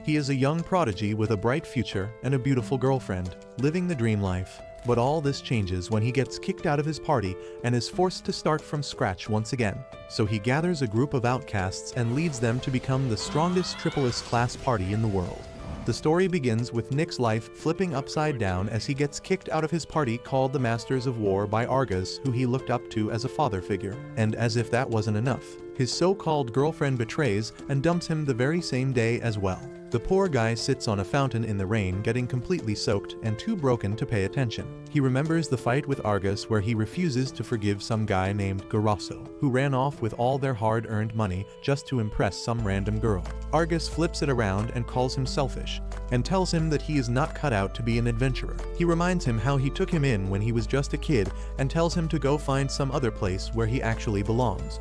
He is a young prodigy with a bright future and a beautiful girlfriend, living the dream life. But all this changes when he gets kicked out of his party and is forced to start from scratch once again. So he gathers a group of outcasts and leads them to become the strongest triple-S class party in the world. The story begins with Nick's life flipping upside down as he gets kicked out of his party called the Masters of War by Argus, who he looked up to as a father figure. And as if that wasn't enough, his so-called girlfriend betrays and dumps him the very same day as well. The poor guy sits on a fountain in the rain, getting completely soaked and too broken to pay attention. He remembers the fight with Argus where he refuses to forgive some guy named Garasso, who ran off with all their hard-earned money just to impress some random girl. Argus flips it around and calls him selfish, and tells him that he is not cut out to be an adventurer. He reminds him how he took him in when he was just a kid and tells him to go find some other place where he actually belongs.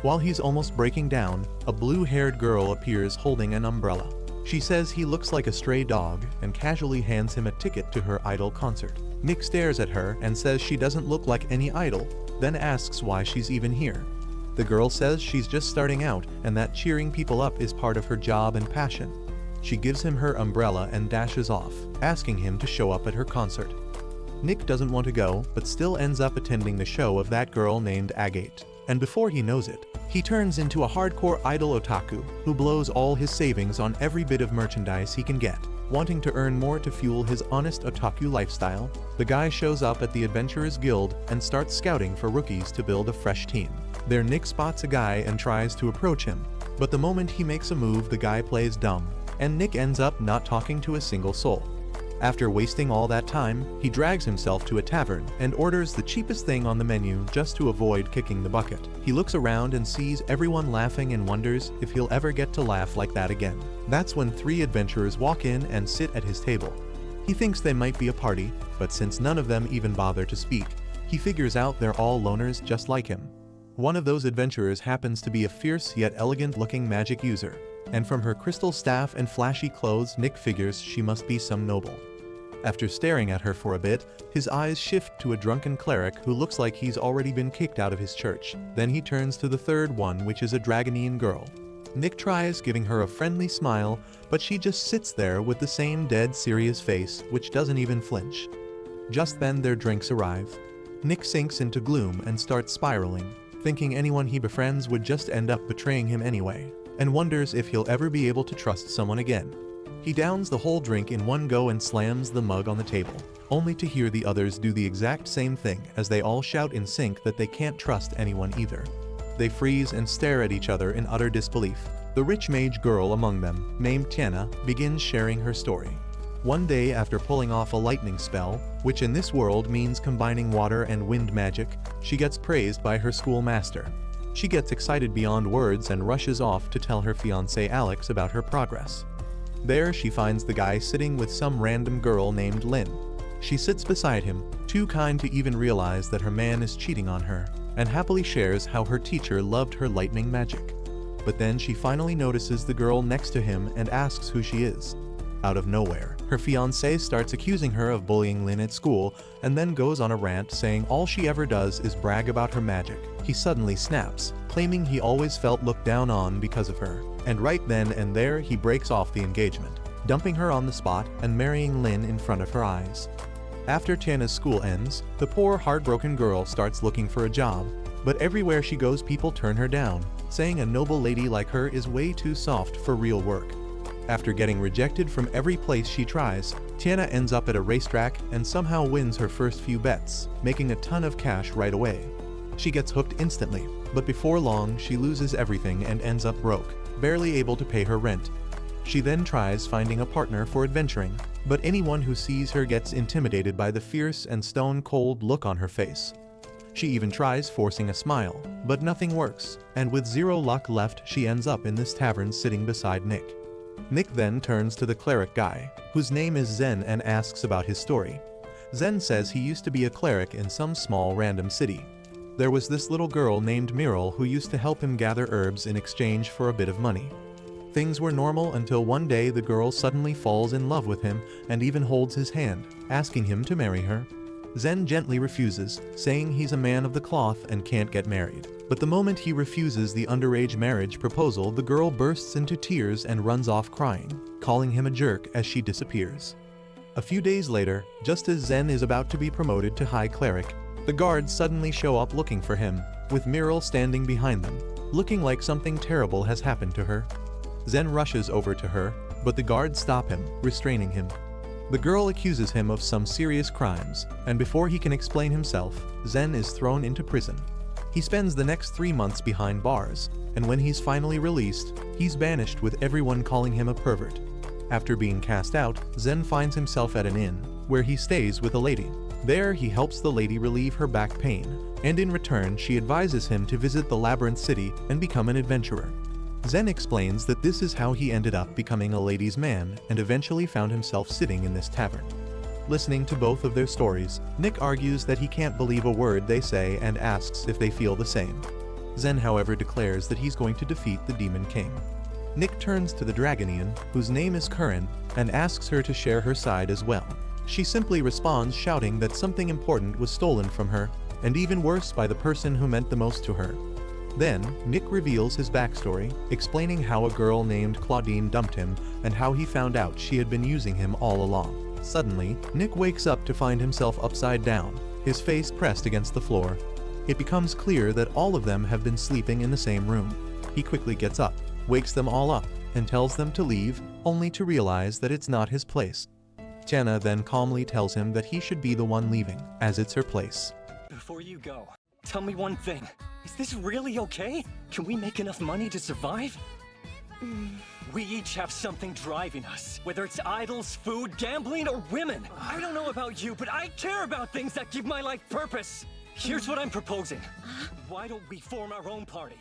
While he's almost breaking down, a blue-haired girl appears holding an umbrella. She says he looks like a stray dog and casually hands him a ticket to her idol concert. Nick stares at her and says she doesn't look like any idol, then asks why she's even here. The girl says she's just starting out and that cheering people up is part of her job and passion. She gives him her umbrella and dashes off, asking him to show up at her concert. Nick doesn't want to go, but still ends up attending the show of that girl named Agate. And before he knows it, he turns into a hardcore idol otaku who blows all his savings on every bit of merchandise he can get. Wanting to earn more to fuel his honest otaku lifestyle, the guy shows up at the Adventurers Guild and starts scouting for rookies to build a fresh team. There Nick spots a guy and tries to approach him, but the moment he makes a move the guy plays dumb, and Nick ends up not talking to a single soul. After wasting all that time, he drags himself to a tavern and orders the cheapest thing on the menu just to avoid kicking the bucket. He looks around and sees everyone laughing and wonders if he'll ever get to laugh like that again. That's when 3 adventurers walk in and sit at his table. He thinks they might be a party, but since none of them even bother to speak, he figures out they're all loners just like him. One of those adventurers happens to be a fierce yet elegant-looking magic user, and from her crystal staff and flashy clothes Nick figures she must be some noble. After staring at her for a bit, his eyes shift to a drunken cleric who looks like he's already been kicked out of his church. Then he turns to the third one, which is a Dragonian girl. Nick tries giving her a friendly smile, but she just sits there with the same dead serious face, which doesn't even flinch. Just then their drinks arrive. Nick sinks into gloom and starts spiraling, thinking anyone he befriends would just end up betraying him anyway, and wonders if he'll ever be able to trust someone again. He downs the whole drink in one go and slams the mug on the table, only to hear the others do the exact same thing as they all shout in sync that they can't trust anyone either. They freeze and stare at each other in utter disbelief. The rich mage girl among them, named Tiana, begins sharing her story. One day after pulling off a lightning spell, which in this world means combining water and wind magic, she gets praised by her schoolmaster. She gets excited beyond words and rushes off to tell her fiancé Alex about her progress. There she finds the guy sitting with some random girl named Lynn. She sits beside him, too kind to even realize that her man is cheating on her, and happily shares how her teacher loved her lightning magic. But then she finally notices the girl next to him and asks who she is. Out of nowhere, her fiancé starts accusing her of bullying Lynn at school and then goes on a rant saying all she ever does is brag about her magic. He suddenly snaps, claiming he always felt looked down on because of her. And right then and there he breaks off the engagement, dumping her on the spot and marrying Lynn in front of her eyes. After Tiana's school ends, the poor heartbroken girl starts looking for a job, but everywhere she goes people turn her down, saying a noble lady like her is way too soft for real work. After getting rejected from every place she tries, Tiana ends up at a racetrack and somehow wins her first few bets, making a ton of cash right away. She gets hooked instantly, but before long she loses everything and ends up broke, barely able to pay her rent. She then tries finding a partner for adventuring, but anyone who sees her gets intimidated by the fierce and stone-cold look on her face. She even tries forcing a smile, but nothing works, and with zero luck left she ends up in this tavern sitting beside Nick. Nick then turns to the cleric guy, whose name is Zen, and asks about his story. Zen says he used to be a cleric in some small random city. There was this little girl named Miral who used to help him gather herbs in exchange for a bit of money. Things were normal until one day the girl suddenly falls in love with him and even holds his hand, asking him to marry her. Zen gently refuses, saying he's a man of the cloth and can't get married. But the moment he refuses the underage marriage proposal, the girl bursts into tears and runs off crying, calling him a jerk as she disappears. A few days later, just as Zen is about to be promoted to High Cleric, the guards suddenly show up looking for him, with Miral standing behind them, looking like something terrible has happened to her. Zen rushes over to her, but the guards stop him, restraining him. The girl accuses him of some serious crimes, and before he can explain himself, Zen is thrown into prison. He spends the next 3 months behind bars, and when he's finally released, he's banished with everyone calling him a pervert. After being cast out, Zen finds himself at an inn, where he stays with a lady. There he helps the lady relieve her back pain, and in return she advises him to visit the Labyrinth City and become an adventurer. Zen explains that this is how he ended up becoming a ladies' man and eventually found himself sitting in this tavern. Listening to both of their stories, Nick argues that he can't believe a word they say and asks if they feel the same. Zen, however, declares that he's going to defeat the Demon King. Nick turns to the Dragonian, whose name is Curran, and asks her to share her side as well. She simply responds shouting that something important was stolen from her, and even worse by the person who meant the most to her. Then, Nick reveals his backstory, explaining how a girl named Claudine dumped him and how he found out she had been using him all along. Suddenly, Nick wakes up to find himself upside down, his face pressed against the floor. It becomes clear that all of them have been sleeping in the same room. He quickly gets up, wakes them all up, and tells them to leave, only to realize that it's not his place. Tiana then calmly tells him that he should be the one leaving, as it's her place. Before you go, tell me one thing. Is this really okay? Can we make enough money to survive? We each have something driving us, whether it's idols, food, gambling, or women. I don't know about you, but I care about things that give my life purpose. Here's what I'm proposing. Why don't we form our own party?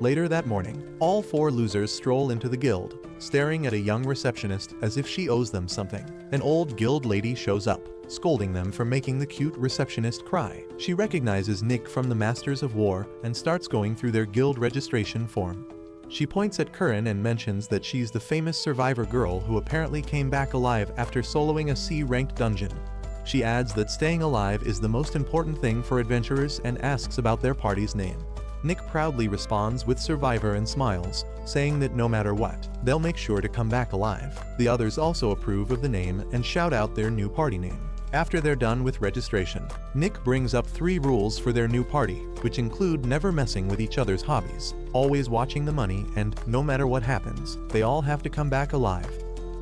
Later that morning, all 4 losers stroll into the guild, staring at a young receptionist as if she owes them something. An old guild lady shows up, scolding them for making the cute receptionist cry. She recognizes Nick from the Masters of War and starts going through their guild registration form. She points at Curran and mentions that she's the famous survivor girl who apparently came back alive after soloing a C-ranked dungeon. She adds that staying alive is the most important thing for adventurers and asks about their party's name. Nick proudly responds with Survivor and smiles, saying that no matter what, they'll make sure to come back alive. The others also approve of the name and shout out their new party name. After they're done with registration, Nick brings up 3 rules for their new party, which include never messing with each other's hobbies, always watching the money, and no matter what happens, they all have to come back alive.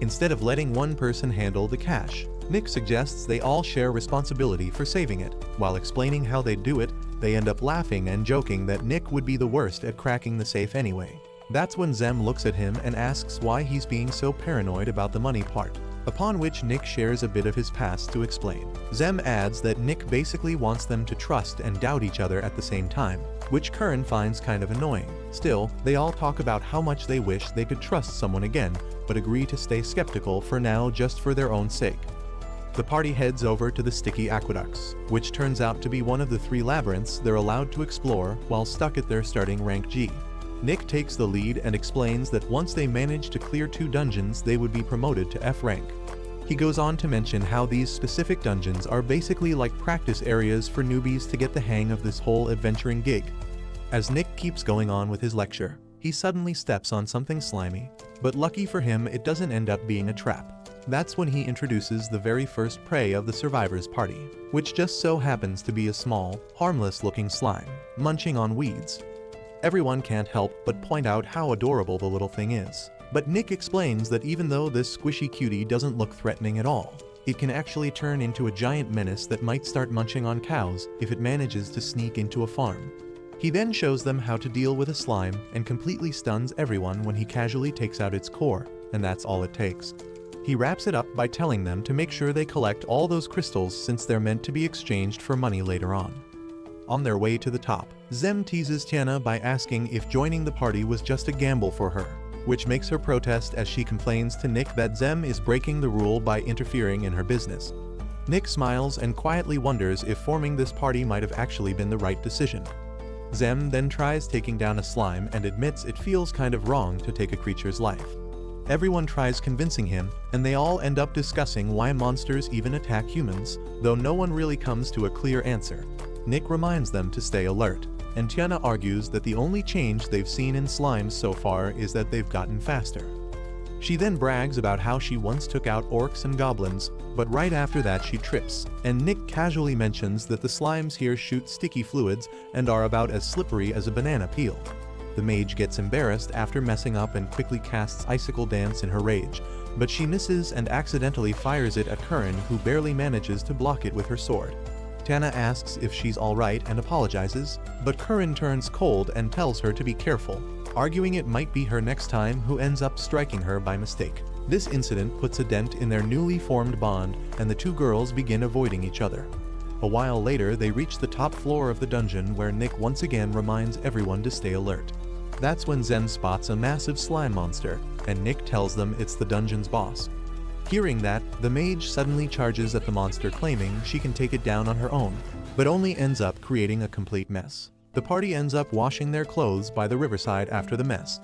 Instead of letting one person handle the cash, Nick suggests they all share responsibility for saving it. While explaining how they do it, they end up laughing and joking that Nick would be the worst at cracking the safe anyway. That's when Zem looks at him and asks why he's being so paranoid about the money part. Upon which Nick shares a bit of his past to explain. Zem adds that Nick basically wants them to trust and doubt each other at the same time, which Curran finds kind of annoying. Still, they all talk about how much they wish they could trust someone again, but agree to stay skeptical for now just for their own sake. The party heads over to the Sticky Aqueducts, which turns out to be one of the 3 labyrinths they're allowed to explore while stuck at their starting rank G. Nick takes the lead and explains that once they manage to clear 2 dungeons, they would be promoted to F rank. He goes on to mention how these specific dungeons are basically like practice areas for newbies to get the hang of this whole adventuring gig. As Nick keeps going on with his lecture, he suddenly steps on something slimy, but lucky for him it doesn't end up being a trap. That's when he introduces the very first prey of the survivors' party, which just so happens to be a small, harmless-looking slime, munching on weeds. Everyone can't help but point out how adorable the little thing is. But Nick explains that even though this squishy cutie doesn't look threatening at all, it can actually turn into a giant menace that might start munching on cows if it manages to sneak into a farm. He then shows them how to deal with a slime and completely stuns everyone when he casually takes out its core, and that's all it takes. He wraps it up by telling them to make sure they collect all those crystals since they're meant to be exchanged for money later on. On their way to the top, Zem teases Tiana by asking if joining the party was just a gamble for her, which makes her protest as she complains to Nick that Zem is breaking the rule by interfering in her business. Nick smiles and quietly wonders if forming this party might have actually been the right decision. Zem then tries taking down a slime and admits it feels kind of wrong to take a creature's life. Everyone tries convincing him, and they all end up discussing why monsters even attack humans, though no one really comes to a clear answer. Nick reminds them to stay alert. and Tiana argues that the only change they've seen in slimes so far is that they've gotten faster. She then brags about how she once took out orcs and goblins, but right after that she trips, and Nick casually mentions that the slimes here shoot sticky fluids and are about as slippery as a banana peel. The mage gets embarrassed after messing up and quickly casts Icicle Dance in her rage, but she misses and accidentally fires it at Curran, who barely manages to block it with her sword. Tiana asks if she's alright and apologizes, but Curran turns cold and tells her to be careful, arguing it might be her next time who ends up striking her by mistake. This incident puts a dent in their newly formed bond, and the two girls begin avoiding each other. A while later, they reach the top floor of the dungeon where Nick once again reminds everyone to stay alert. That's when Zem spots a massive slime monster, and Nick tells them it's the dungeon's boss. Hearing that, the mage suddenly charges at the monster, claiming she can take it down on her own, but only ends up creating a complete mess. The party ends up washing their clothes by the riverside after the mess.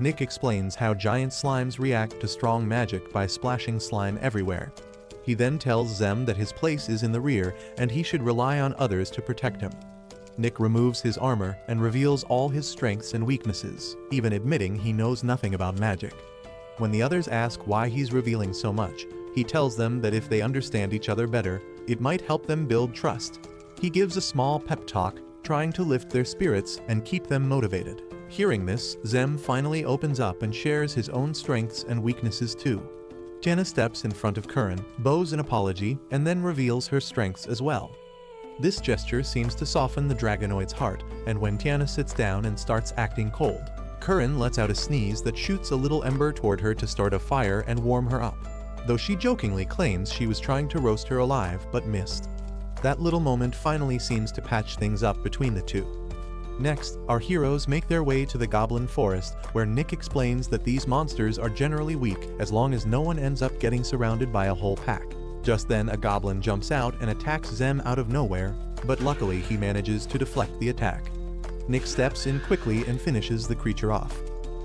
Nick explains how giant slimes react to strong magic by splashing slime everywhere. He then tells Zem that his place is in the rear and he should rely on others to protect him. Nick removes his armor and reveals all his strengths and weaknesses, even admitting he knows nothing about magic. When the others ask why he's revealing so much, he tells them that if they understand each other better, it might help them build trust. He gives a small pep talk, trying to lift their spirits and keep them motivated. Hearing this, Zem finally opens up and shares his own strengths and weaknesses too. Tiana steps in front of Curran, bows an apology, and then reveals her strengths as well. This gesture seems to soften the dragonoid's heart, and when Tiana sits down and starts acting cold, Curran lets out a sneeze that shoots a little ember toward her to start a fire and warm her up, though she jokingly claims she was trying to roast her alive but missed. That little moment finally seems to patch things up between the two. Next, our heroes make their way to the Goblin Forest, where Nick explains that these monsters are generally weak as long as no one ends up getting surrounded by a whole pack. Just then, a goblin jumps out and attacks Zem out of nowhere, but luckily he manages to deflect the attack. Nick steps in quickly and finishes the creature off.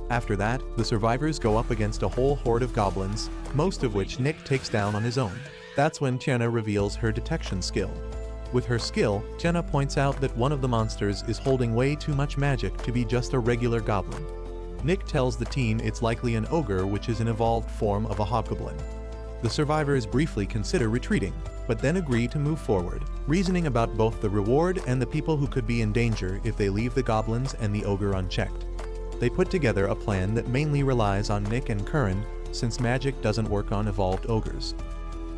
After that, the survivors go up against a whole horde of goblins, most of which Nick takes down on his own. That's when Tiana reveals her detection skill. With her skill, Tiana points out that one of the monsters is holding way too much magic to be just a regular goblin. Nick tells the team it's likely an ogre, which is an evolved form of a hobgoblin. The survivors briefly consider retreating, but then agree to move forward, reasoning about both the reward and the people who could be in danger if they leave the goblins and the ogre unchecked. They put together a plan that mainly relies on Nick and Curran, since magic doesn't work on evolved ogres.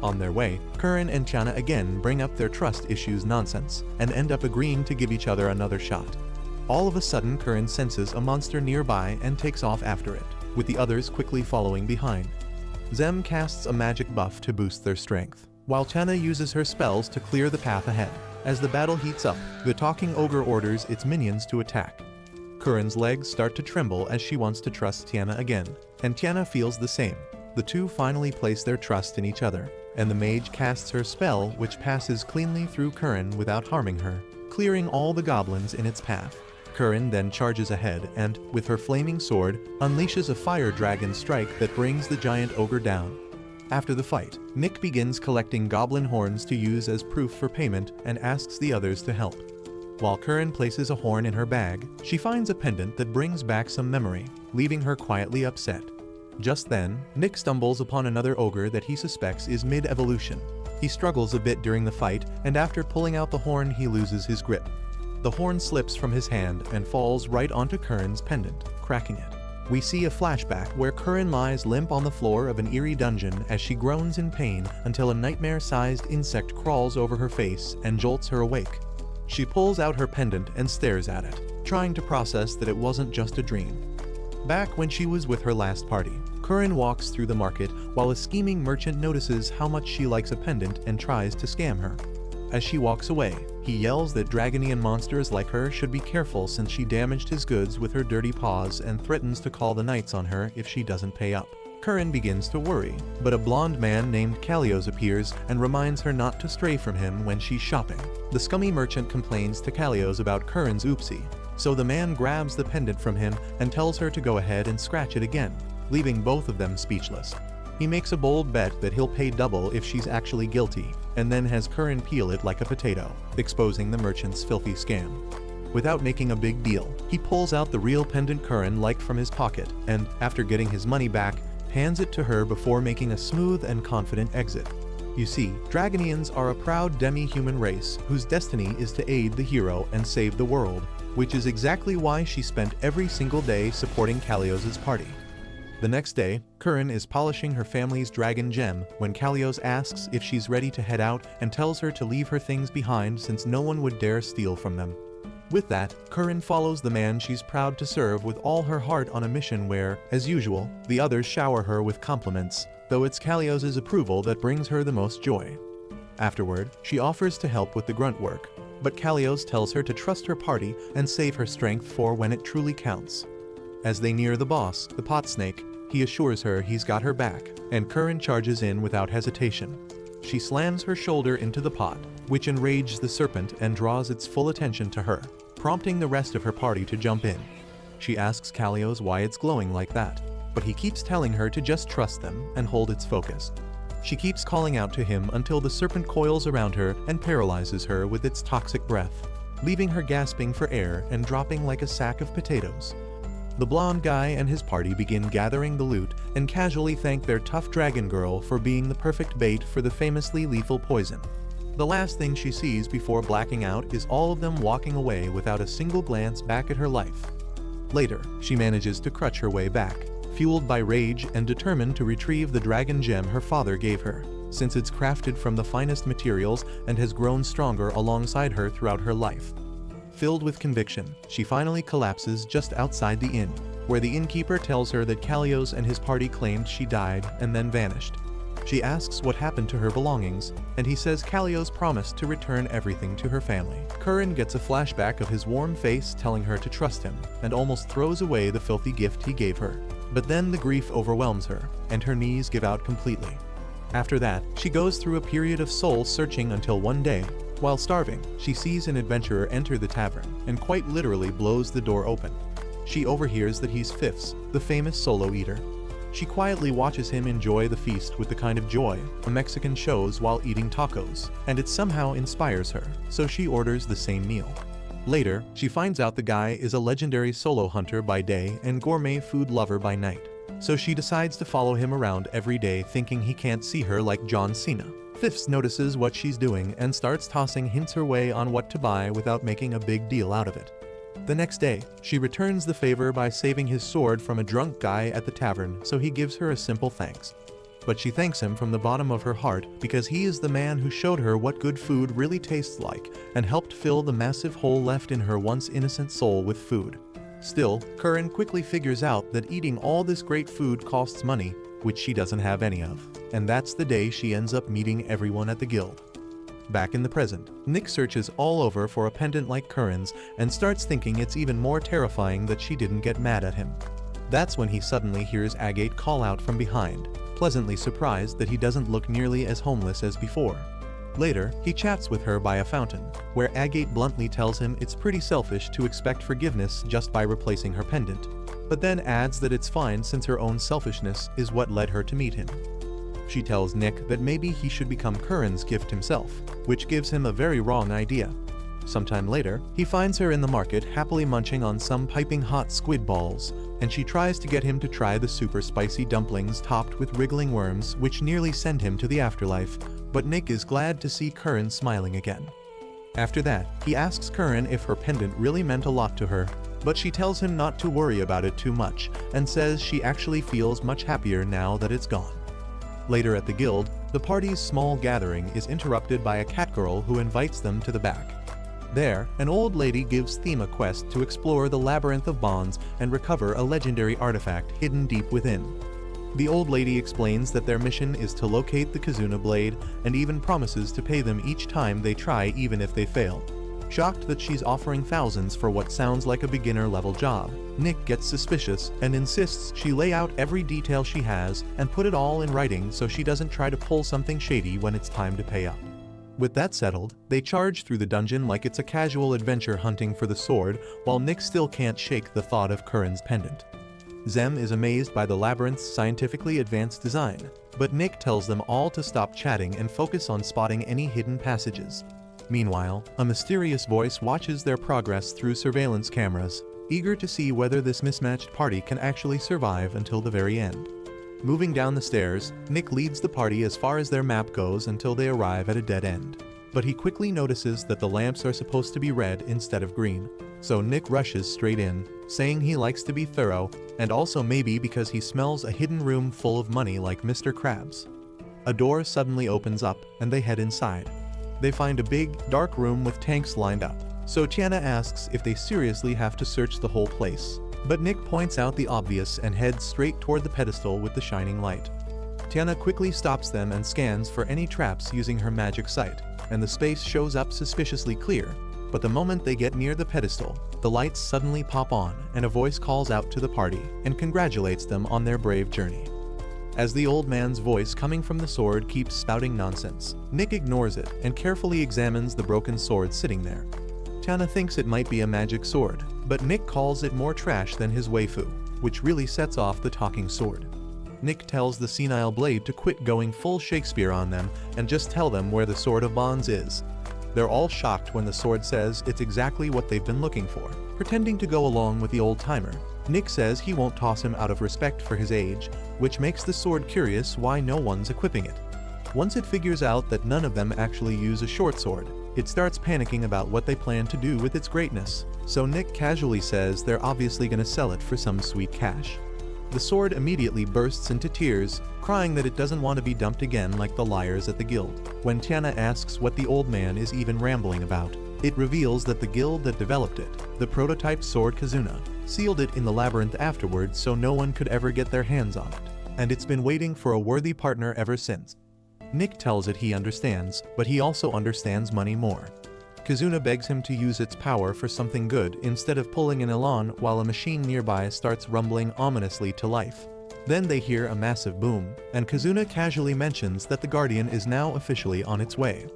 On their way, Curran and Tiana again bring up their trust issues nonsense, and end up agreeing to give each other another shot. All of a sudden, Curran senses a monster nearby and takes off after it, with the others quickly following behind. Zem casts a magic buff to boost their strength, while Tiana uses her spells to clear the path ahead. As the battle heats up, the talking ogre orders its minions to attack. Curran's legs start to tremble as she wants to trust Tiana again, and Tiana feels the same. The two finally place their trust in each other, and the mage casts her spell, which passes cleanly through Curran without harming her, clearing all the goblins in its path. Curran then charges ahead and, with her flaming sword, unleashes a fire dragon strike that brings the giant ogre down. After the fight, Nick begins collecting goblin horns to use as proof for payment and asks the others to help. While Curran places a horn in her bag, she finds a pendant that brings back some memory, leaving her quietly upset. Just then, Nick stumbles upon another ogre that he suspects is mid-evolution. He struggles a bit during the fight, and after pulling out the horn he loses his grip. The horn slips from his hand and falls right onto Curran's pendant, cracking it. We see a flashback where Curran lies limp on the floor of an eerie dungeon as she groans in pain until a nightmare-sized insect crawls over her face and jolts her awake. She pulls out her pendant and stares at it, trying to process that it wasn't just a dream. Back when she was with her last party, Curran walks through the market while a scheming merchant notices how much she likes a pendant and tries to scam her. As she walks away, he yells that Dragonian monsters like her should be careful since she damaged his goods with her dirty paws and threatens to call the knights on her if she doesn't pay up. Curran begins to worry, but a blonde man named Kalios appears and reminds her not to stray from him when she's shopping. The scummy merchant complains to Kalios about Curran's oopsie, so the man grabs the pendant from him and tells her to go ahead and scratch it again, leaving both of them speechless. He makes a bold bet that he'll pay double if she's actually guilty, and then has Curran peel it like a potato, exposing the merchant's filthy scam. Without making a big deal, he pulls out the real pendant Curran liked from his pocket and, after getting his money back, hands it to her before making a smooth and confident exit. You see, Dragonians are a proud demi-human race whose destiny is to aid the hero and save the world, which is exactly why she spent every single day supporting Kalios's party. The next day, Curran is polishing her family's dragon gem when Kalios asks if she's ready to head out and tells her to leave her things behind since no one would dare steal from them. With that, Curran follows the man she's proud to serve with all her heart on a mission where, as usual, the others shower her with compliments, though it's Kalios's approval that brings her the most joy. Afterward, she offers to help with the grunt work, but Kalios tells her to trust her party and save her strength for when it truly counts. As they near the boss, the pot snake, he assures her he's got her back, and Curran charges in without hesitation. She slams her shoulder into the pot, which enrages the serpent and draws its full attention to her, prompting the rest of her party to jump in. She asks Kalios why it's glowing like that, but he keeps telling her to just trust them and hold its focus. She keeps calling out to him until the serpent coils around her and paralyzes her with its toxic breath, leaving her gasping for air and dropping like a sack of potatoes. The blonde guy and his party begin gathering the loot and casually thank their tough dragon girl for being the perfect bait for the famously lethal poison. The last thing she sees before blacking out is all of them walking away without a single glance back at her life. Later, she manages to crutch her way back, fueled by rage and determined to retrieve the dragon gem her father gave her, since it's crafted from the finest materials and has grown stronger alongside her throughout her life. Filled with conviction, she finally collapses just outside the inn, where the innkeeper tells her that Kalios and his party claimed she died and then vanished. She asks what happened to her belongings, and he says Kalios promised to return everything to her family. Curran gets a flashback of his warm face telling her to trust him, and almost throws away the filthy gift he gave her. But then the grief overwhelms her, and her knees give out completely. After that, she goes through a period of soul searching until one day, while starving, she sees an adventurer enter the tavern and quite literally blows the door open. She overhears that he's Fifths, the famous solo eater. She quietly watches him enjoy the feast with the kind of joy a Mexican shows while eating tacos, and it somehow inspires her, so she orders the same meal. Later, she finds out the guy is a legendary solo hunter by day and gourmet food lover by night, so she decides to follow him around every day thinking he can't see her like John Cena. Fifths notices what she's doing and starts tossing hints her way on what to buy without making a big deal out of it. The next day, she returns the favor by saving his sword from a drunk guy at the tavern, so he gives her a simple thanks. But she thanks him from the bottom of her heart because he is the man who showed her what good food really tastes like and helped fill the massive hole left in her once innocent soul with food. Still, Curran quickly figures out that eating all this great food costs money, which she doesn't have any of, and that's the day she ends up meeting everyone at the guild. Back in the present, Nick searches all over for a pendant like Curran's and starts thinking it's even more terrifying that she didn't get mad at him. That's when he suddenly hears Agate call out from behind, pleasantly surprised that he doesn't look nearly as homeless as before. Later, he chats with her by a fountain, where Agate bluntly tells him it's pretty selfish to expect forgiveness just by replacing her pendant, but then adds that it's fine since her own selfishness is what led her to meet him. She tells Nick that maybe he should become Curran's gift himself, which gives him a very wrong idea. Sometime later, he finds her in the market happily munching on some piping hot squid balls, and she tries to get him to try the super spicy dumplings topped with wriggling worms which nearly send him to the afterlife, but Nick is glad to see Curran smiling again. After that, he asks Curran if her pendant really meant a lot to her, but she tells him not to worry about it too much and says she actually feels much happier now that it's gone. Later at the guild, the party's small gathering is interrupted by a cat girl who invites them to the back. There, an old lady gives Theme a quest to explore the labyrinth of bonds and recover a legendary artifact hidden deep within. The old lady explains that their mission is to locate the Kizuna blade and even promises to pay them each time they try even if they fail. Shocked that she's offering thousands for what sounds like a beginner-level job, Nick gets suspicious and insists she lay out every detail she has and put it all in writing so she doesn't try to pull something shady when it's time to pay up. With that settled, they charge through the dungeon like it's a casual adventure hunting for the sword, while Nick still can't shake the thought of Curran's pendant. Zem is amazed by the labyrinth's scientifically advanced design, but Nick tells them all to stop chatting and focus on spotting any hidden passages. Meanwhile, a mysterious voice watches their progress through surveillance cameras, eager to see whether this mismatched party can actually survive until the very end. Moving down the stairs, Nick leads the party as far as their map goes until they arrive at a dead end. But he quickly notices that the lamps are supposed to be red instead of green. So Nick rushes straight in, saying he likes to be thorough, and also maybe because he smells a hidden room full of money like Mr. Krabs. A door suddenly opens up, and they head inside. They find a big, dark room with tanks lined up. So Tiana asks if they seriously have to search the whole place. But Nick points out the obvious and heads straight toward the pedestal with the shining light. Tiana quickly stops them and scans for any traps using her magic sight, and the space shows up suspiciously clear. But the moment they get near the pedestal, the lights suddenly pop on and a voice calls out to the party and congratulates them on their brave journey. As the old man's voice coming from the sword keeps spouting nonsense, Nick ignores it and carefully examines the broken sword sitting there. Tiana thinks it might be a magic sword, but Nick calls it more trash than his waifu, which really sets off the talking sword. Nick tells the senile blade to quit going full Shakespeare on them and just tell them where the Sword of Bonds is. They're all shocked when the sword says it's exactly what they've been looking for. Pretending to go along with the old-timer, Nick says he won't toss him out of respect for his age, which makes the sword curious why no one's equipping it. Once it figures out that none of them actually use a short sword, it starts panicking about what they plan to do with its greatness. So Nick casually says they're obviously gonna sell it for some sweet cash. The sword immediately bursts into tears, crying that it doesn't want to be dumped again like the liars at the guild. When Tiana asks what the old man is even rambling about, it reveals that the guild that developed it, the prototype sword Kizuna, sealed it in the labyrinth afterwards so no one could ever get their hands on it, and it's been waiting for a worthy partner ever since. Nick tells it he understands, but he also understands money more. Kizuna begs him to use its power for something good instead of pulling an elan while a machine nearby starts rumbling ominously to life. Then they hear a massive boom, and Kizuna casually mentions that the Guardian is now officially on its way.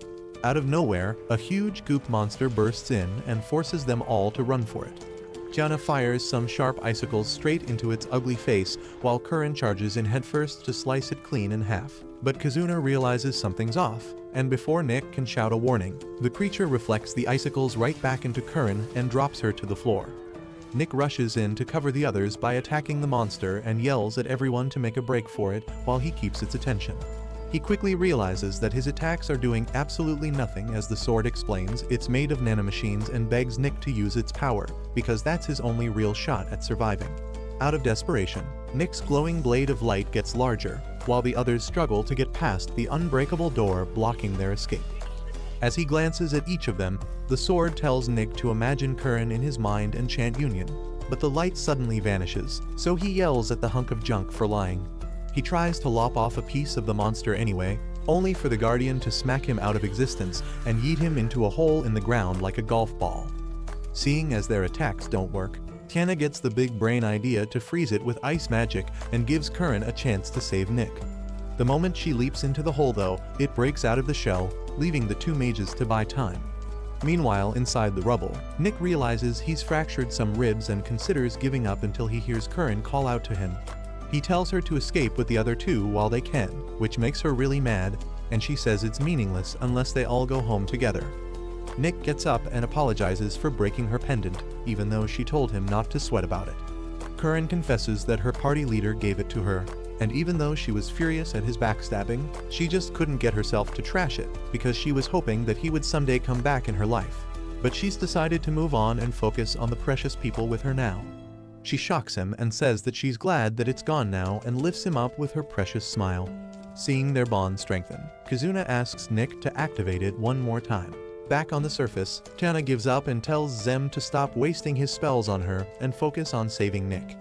Out of nowhere, a huge goop monster bursts in and forces them all to run for it. Tiana fires some sharp icicles straight into its ugly face while Curran charges in headfirst to slice it clean in half. But Kizuna realizes something's off, and before Nick can shout a warning, the creature reflects the icicles right back into Curran and drops her to the floor. Nick rushes in to cover the others by attacking the monster and yells at everyone to make a break for it while he keeps its attention. He quickly realizes that his attacks are doing absolutely nothing. As the sword explains, it's made of nanomachines and begs Nick to use its power, because that's his only real shot at surviving. Out of desperation, Nick's glowing blade of light gets larger, while the others struggle to get past the unbreakable door blocking their escape. As he glances at each of them, the sword tells Nick to imagine Curran in his mind and chant Union, but the light suddenly vanishes, so he yells at the hunk of junk for lying. He tries to lop off a piece of the monster anyway, only for the Guardian to smack him out of existence and yeet him into a hole in the ground like a golf ball. Seeing as their attacks don't work, Tiana gets the big brain idea to freeze it with ice magic and gives Curran a chance to save Nick. The moment she leaps into the hole though, it breaks out of the shell, leaving the two mages to buy time. Meanwhile, inside the rubble, Nick realizes he's fractured some ribs and considers giving up until he hears Curran call out to him. He tells her to escape with the other two while they can, which makes her really mad, and she says it's meaningless unless they all go home together. Nick gets up and apologizes for breaking her pendant, even though she told him not to sweat about it. Curran confesses that her party leader gave it to her, and even though she was furious at his backstabbing, she just couldn't get herself to trash it because she was hoping that he would someday come back in her life. But she's decided to move on and focus on the precious people with her now. She shocks him and says that she's glad that it's gone now and lifts him up with her precious smile. Seeing their bond strengthen, Kizuna asks Nick to activate it one more time. Back on the surface, Tiana gives up and tells Zem to stop wasting his spells on her and focus on saving Nick.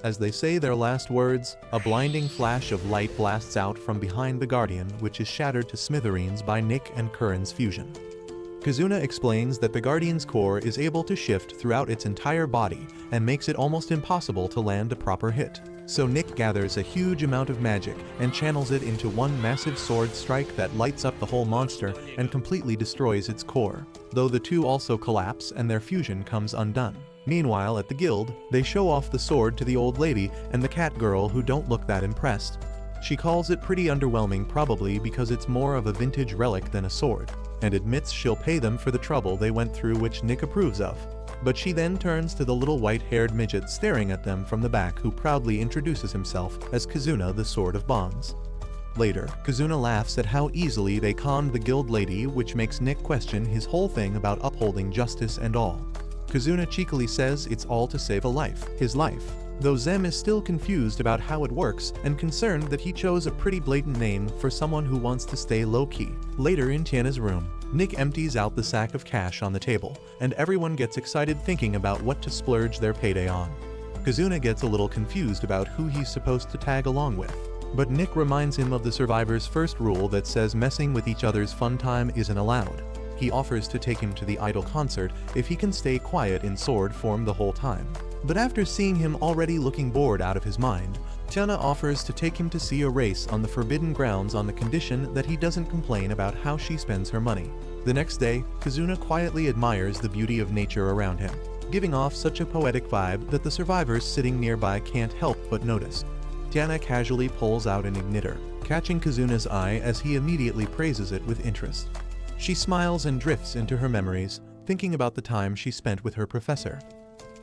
As they say their last words, a blinding flash of light blasts out from behind the Guardian, which is shattered to smithereens by Nick and Curran's fusion. Kizuna explains that the Guardian's core is able to shift throughout its entire body and makes it almost impossible to land a proper hit. So Nick gathers a huge amount of magic and channels it into one massive sword strike that lights up the whole monster and completely destroys its core, though the two also collapse and their fusion comes undone. Meanwhile, at the guild, they show off the sword to the old lady and the cat girl, who don't look that impressed. She calls it pretty underwhelming, probably because it's more of a vintage relic than a sword, and admits she'll pay them for the trouble they went through, which Nick approves of. But she then turns to the little white-haired midget staring at them from the back, who proudly introduces himself as Kazuna, the Sword of Bonds. Later, Kazuna laughs at how easily they conned the guild lady, which makes Nick question his whole thing about upholding justice and all. Kazuna cheekily says it's all to save a life, his life, though Zem is still confused about how it works and concerned that he chose a pretty blatant name for someone who wants to stay low-key. Later in Tiana's room, Nick empties out the sack of cash on the table, and everyone gets excited thinking about what to splurge their payday on. Kazuna gets a little confused about who he's supposed to tag along with, but Nick reminds him of the survivor's first rule that says messing with each other's fun time isn't allowed. He offers to take him to the idol concert if he can stay quiet in sword form the whole time. But after seeing him already looking bored out of his mind, Tiana offers to take him to see a race on the forbidden grounds on the condition that he doesn't complain about how she spends her money. The next day, Kazuna quietly admires the beauty of nature around him, giving off such a poetic vibe that the survivors sitting nearby can't help but notice. Tiana casually pulls out an igniter, catching Kazuna's eye as he immediately praises it with interest. She smiles and drifts into her memories, thinking about the time she spent with her professor.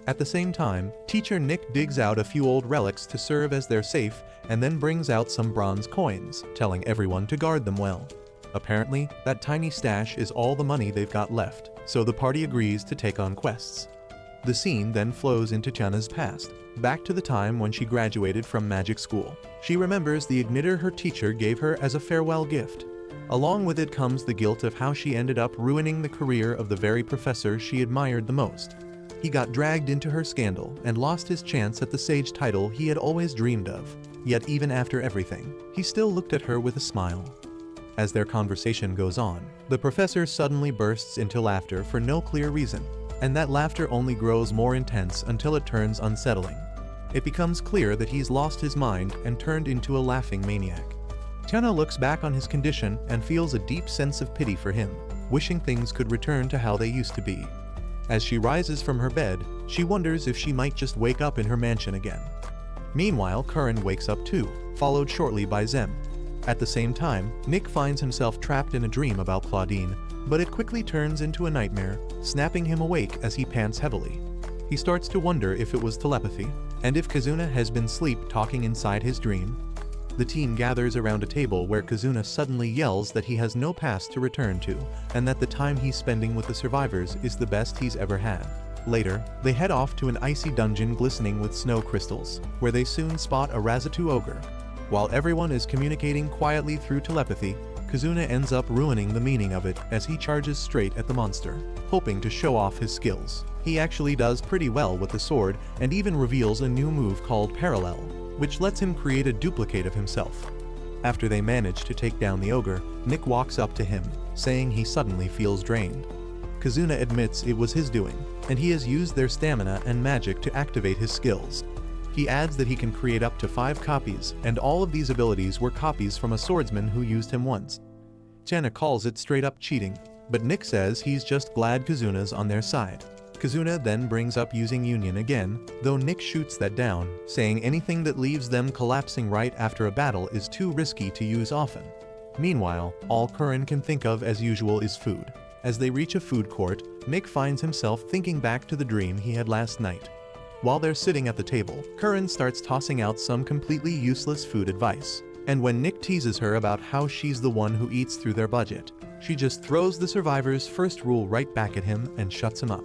At the same time, teacher Nick digs out a few old relics to serve as their safe and then brings out some bronze coins, telling everyone to guard them well. Apparently, that tiny stash is all the money they've got left, so the party agrees to take on quests. The scene then flows into Tiana's past, back to the time when she graduated from magic school. She remembers the igniter her teacher gave her as a farewell gift. Along with it comes the guilt of how she ended up ruining the career of the very professor she admired the most. He got dragged into her scandal and lost his chance at the sage title he had always dreamed of. Yet even after everything, he still looked at her with a smile. As their conversation goes on, the professor suddenly bursts into laughter for no clear reason, and that laughter only grows more intense until it turns unsettling. It becomes clear that he's lost his mind and turned into a laughing maniac. Tiana looks back on his condition and feels a deep sense of pity for him, wishing things could return to how they used to be. As she rises from her bed, she wonders if she might just wake up in her mansion again. Meanwhile, Curran wakes up too, followed shortly by Zem. At the same time, Nick finds himself trapped in a dream about Claudine, but it quickly turns into a nightmare, snapping him awake as he pants heavily. He starts to wonder if it was telepathy, and if Kazuna has been sleep-talking inside his dream. The team gathers around a table where Kazuna suddenly yells that he has no past to return to, and that the time he's spending with the survivors is the best he's ever had. Later, they head off to an icy dungeon glistening with snow crystals, where they soon spot a Razatu ogre. While everyone is communicating quietly through telepathy, Kazuna ends up ruining the meaning of it as he charges straight at the monster, hoping to show off his skills. He actually does pretty well with the sword and even reveals a new move called Parallel, which lets him create a duplicate of himself. After they manage to take down the ogre, Nick walks up to him, saying he suddenly feels drained. Kazuna admits it was his doing, and he has used their stamina and magic to activate his skills. He adds that he can create up to 5 copies, and all of these abilities were copies from a swordsman who used him once. Tiana calls it straight up cheating, but Nick says he's just glad Kazuna's on their side. Kazuna then brings up using Union again, though Nick shoots that down, saying anything that leaves them collapsing right after a battle is too risky to use often. Meanwhile, all Curran can think of as usual is food. As they reach a food court, Nick finds himself thinking back to the dream he had last night. While they're sitting at the table, Curran starts tossing out some completely useless food advice. And when Nick teases her about how she's the one who eats through their budget, she just throws the survivor's first rule right back at him and shuts him up.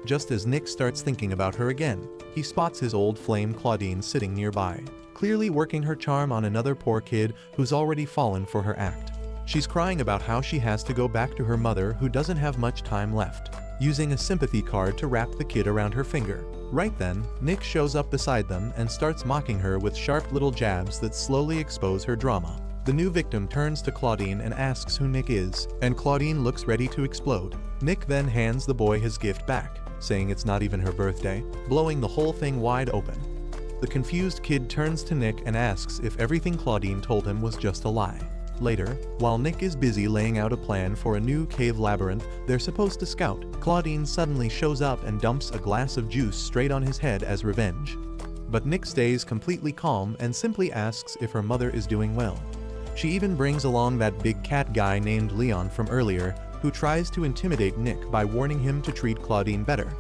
Just as Nick starts thinking about her again, he spots his old flame Claudine sitting nearby, clearly working her charm on another poor kid who's already fallen for her act. She's crying about how she has to go back to her mother who doesn't have much time left, using a sympathy card to wrap the kid around her finger. Right then, Nick shows up beside them and starts mocking her with sharp little jabs that slowly expose her drama. The new victim turns to Claudine and asks who Nick is, and Claudine looks ready to explode. Nick then hands the boy his gift back, saying it's not even her birthday, blowing the whole thing wide open. The confused kid turns to Nick and asks if everything Claudine told him was just a lie. Later, while Nick is busy laying out a plan for a new cave labyrinth they're supposed to scout, Claudine suddenly shows up and dumps a glass of juice straight on his head as revenge. but Nick stays completely calm and simply asks if her mother is doing well. She even brings along that big cat guy named Leon from earlier, who tries to intimidate Nick by warning him to treat Claudine better.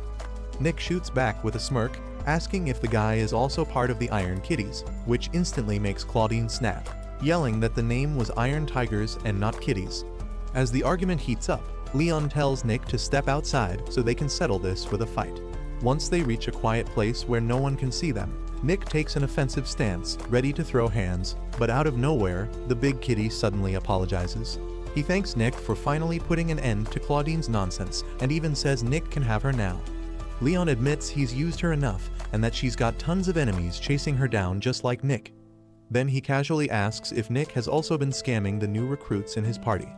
Nick shoots back with a smirk, asking if the guy is also part of the Iron Kitties, which instantly makes Claudine snap, yelling that the name was Iron Tigers and not Kitties. As the argument heats up, Leon tells Nick to step outside so they can settle this with a fight. Once they reach a quiet place where no one can see them, Nick takes an offensive stance, ready to throw hands, but out of nowhere, the big kitty suddenly apologizes. He thanks Nick for finally putting an end to Claudine's nonsense and even says Nick can have her now. Leon admits he's used her enough and that she's got tons of enemies chasing her down just like Nick. Then he casually asks if Nick has also been scamming the new recruits in his party.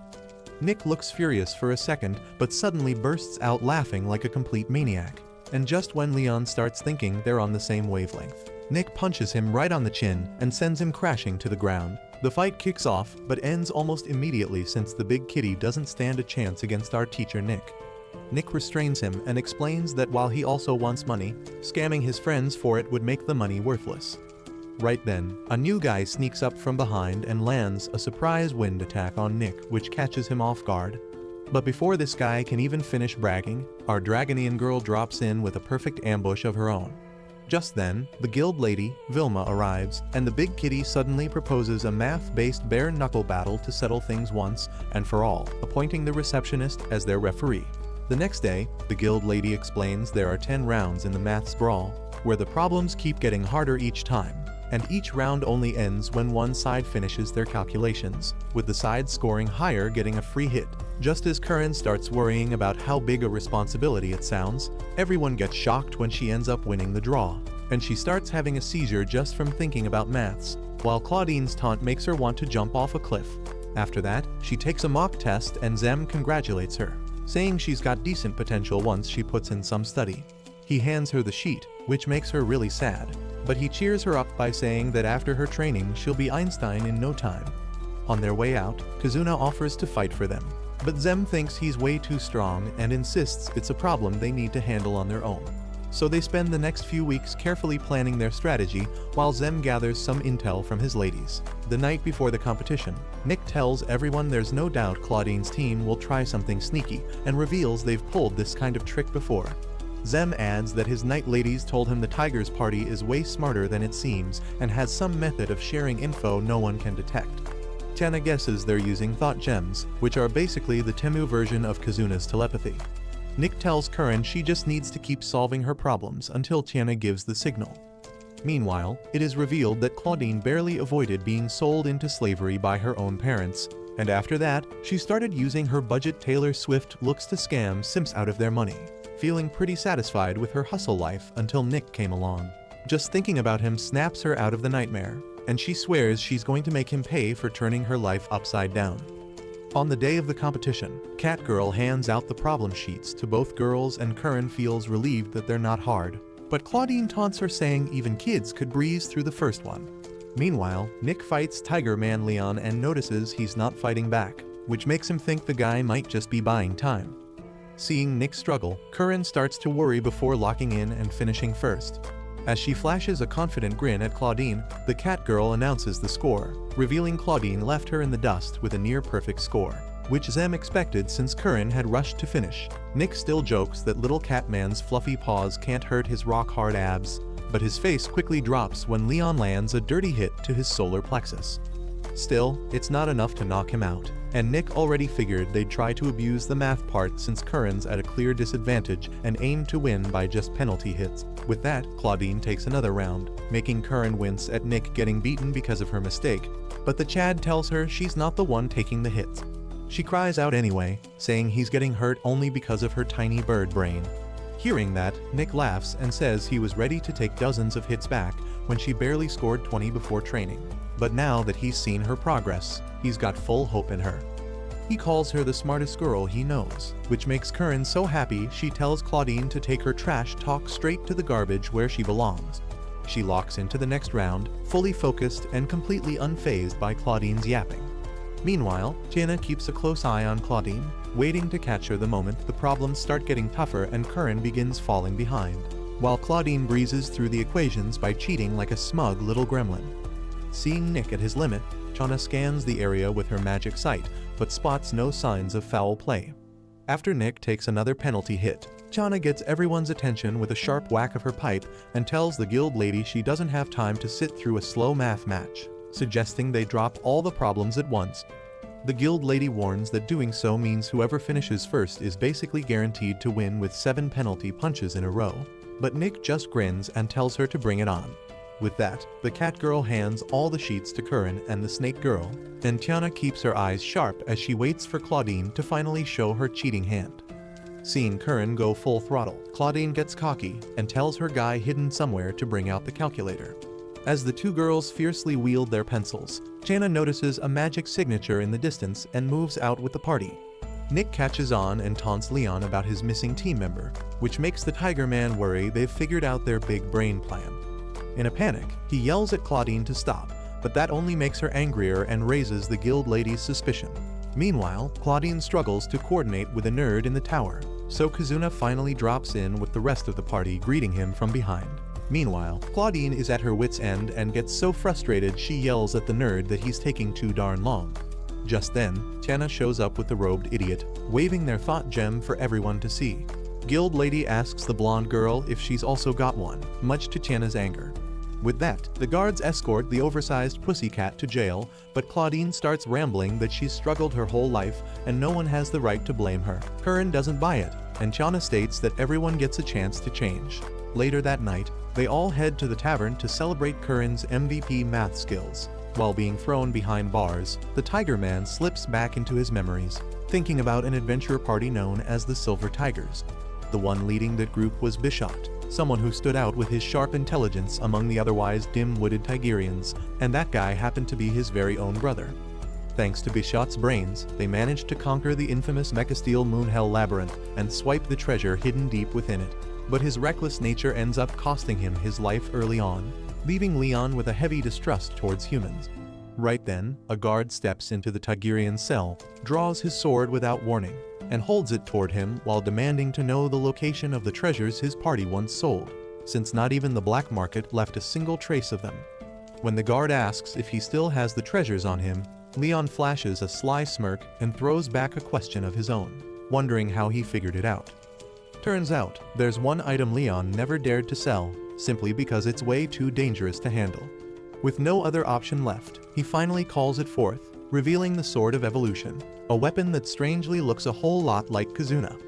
Nick looks furious for a second but suddenly bursts out laughing like a complete maniac. And just when Leon starts thinking they're on the same wavelength, Nick punches him right on the chin and sends him crashing to the ground. The fight kicks off but ends almost immediately since the big kitty doesn't stand a chance against our teacher Nick. Nick restrains him and explains that while he also wants money, scamming his friends for it would make the money worthless. Right then, a new guy sneaks up from behind and lands a surprise wind attack on Nick, which catches him off guard. But before this guy can even finish bragging, our Dragonian girl drops in with a perfect ambush of her own. Just then, the guild lady, Vilma, arrives, and the big kitty suddenly proposes a math-based bare-knuckle battle to settle things once and for all, appointing the receptionist as their referee. The next day, the guild lady explains there are 10 rounds in the maths brawl, where the problems keep getting harder each time, and each round only ends when one side finishes their calculations, with the side scoring higher getting a free hit. Just as Curran starts worrying about how big a responsibility it sounds, everyone gets shocked when she ends up winning the draw, and she starts having a seizure just from thinking about maths, while Claudine's taunt makes her want to jump off a cliff. After that, she takes a mock test and Zem congratulates her, saying she's got decent potential once she puts in some study. He hands her the sheet, which makes her really sad, but he cheers her up by saying that after her training she'll be Einstein in no time. On their way out, Kazuna offers to fight for them, but Zem thinks he's way too strong and insists it's a problem they need to handle on their own. So they spend the next few weeks carefully planning their strategy while Zem gathers some intel from his ladies. The night before the competition, Nick tells everyone there's no doubt Claudine's team will try something sneaky and reveals they've pulled this kind of trick before. Zem adds that his night ladies told him the Tigers party is way smarter than it seems and has some method of sharing info no one can detect. Tiana guesses they're using thought gems, which are basically the Temu version of Kazuna's telepathy. Nick tells Curran she just needs to keep solving her problems until Tiana gives the signal. Meanwhile, it is revealed that Claudine barely avoided being sold into slavery by her own parents, and after that, she started using her budget Taylor Swift looks to scam simps out of their money, feeling pretty satisfied with her hustle life until Nick came along. Just thinking about him snaps her out of the nightmare, and she swears she's going to make him pay for turning her life upside down. On the day of the competition, Catgirl hands out the problem sheets to both girls and Curran feels relieved that they're not hard, but Claudine taunts her saying even kids could breeze through the first one. Meanwhile, Nick fights Tiger Man Leon and notices he's not fighting back, which makes him think the guy might just be buying time. Seeing Nick struggle, Curran starts to worry before locking in and finishing first. As she flashes a confident grin at Claudine, the Catgirl announces the score, revealing Claudine left her in the dust with a near-perfect score, which Zem expected since Curran had rushed to finish. Nick still jokes that little Catman's fluffy paws can't hurt his rock-hard abs, but his face quickly drops when Leon lands a dirty hit to his solar plexus. Still, it's not enough to knock him out, and Nick already figured they'd try to abuse the math part since Curran's at a clear disadvantage and aim to win by just penalty hits. With that, Claudine takes another round, making Curran wince at Nick getting beaten because of her mistake, but the Chad tells her she's not the one taking the hits. She cries out anyway, saying he's getting hurt only because of her tiny bird brain. Hearing that, Nick laughs and says he was ready to take dozens of hits back when she barely scored 20 before training. But now that he's seen her progress, he's got full hope in her. He calls her the smartest girl he knows, which makes Curran so happy she tells Claudine to take her trash talk straight to the garbage where she belongs. She locks into the next round, fully focused and completely unfazed by Claudine's yapping. Meanwhile, Tiana keeps a close eye on Claudine, waiting to catch her the moment the problems start getting tougher and Curran begins falling behind. while Claudine breezes through the equations by cheating like a smug little gremlin. Seeing Nick at his limit, Tiana scans the area with her magic sight, but spots no signs of foul play. After Nick takes another penalty hit, Tiana gets everyone's attention with a sharp whack of her pipe and tells the guild lady she doesn't have time to sit through a slow math match, suggesting they drop all the problems at once. The guild lady warns that doing so means whoever finishes first is basically guaranteed to win with 7 penalty punches in a row, but Nick just grins and tells her to bring it on. With that, the cat girl hands all the sheets to Curran and the snake girl, and Tiana keeps her eyes sharp as she waits for Claudine to finally show her cheating hand. Seeing Curran go full throttle, Claudine gets cocky and tells her guy hidden somewhere to bring out the calculator. As the two girls fiercely wield their pencils, Tiana notices a magic signature in the distance and moves out with the party. Nick catches on and taunts Leon about his missing team member, which makes the Tiger Man worry they've figured out their big brain plan. In a panic, he yells at Claudine to stop, but that only makes her angrier and raises the guild lady's suspicion. Meanwhile, Claudine struggles to coordinate with a nerd in the tower, so Kazuna finally drops in with the rest of the party greeting him from behind. Meanwhile, Claudine is at her wit's end and gets so frustrated she yells at the nerd that he's taking too darn long. Just then, Tiana shows up with the robed idiot, waving their thought gem for everyone to see. Guild lady asks the blonde girl if she's also got one, much to Tiana's anger. With that, the guards escort the oversized pussycat to jail, but Claudine starts rambling that she's struggled her whole life and no one has the right to blame her. Curran doesn't buy it, and Tiana states that everyone gets a chance to change. Later that night, they all head to the tavern to celebrate Curran's MVP math skills. While being thrown behind bars, the Tiger Man slips back into his memories, thinking about an adventure party known as the Silver Tigers. The one leading that group was Bishot, someone who stood out with his sharp intelligence among the otherwise dim-witted Tigerians, and that guy happened to be his very own brother. Thanks to Bishot's brains, they managed to conquer the infamous Mechasteel Moonhell Labyrinth and swipe the treasure hidden deep within it. But his reckless nature ends up costing him his life early on, leaving Leon with a heavy distrust towards humans. Right then, a guard steps into the Tigerian cell, draws his sword without warning, and holds it toward him while demanding to know the location of the treasures his party once sold, since not even the black market left a single trace of them. When the guard asks if he still has the treasures on him, Leon flashes a sly smirk and throws back a question of his own, wondering how he figured it out. Turns out, there's one item Leon never dared to sell, simply because it's way too dangerous to handle. With no other option left, he finally calls it forth, revealing the Sword of Evolution, a weapon that strangely looks a whole lot like Kazuna.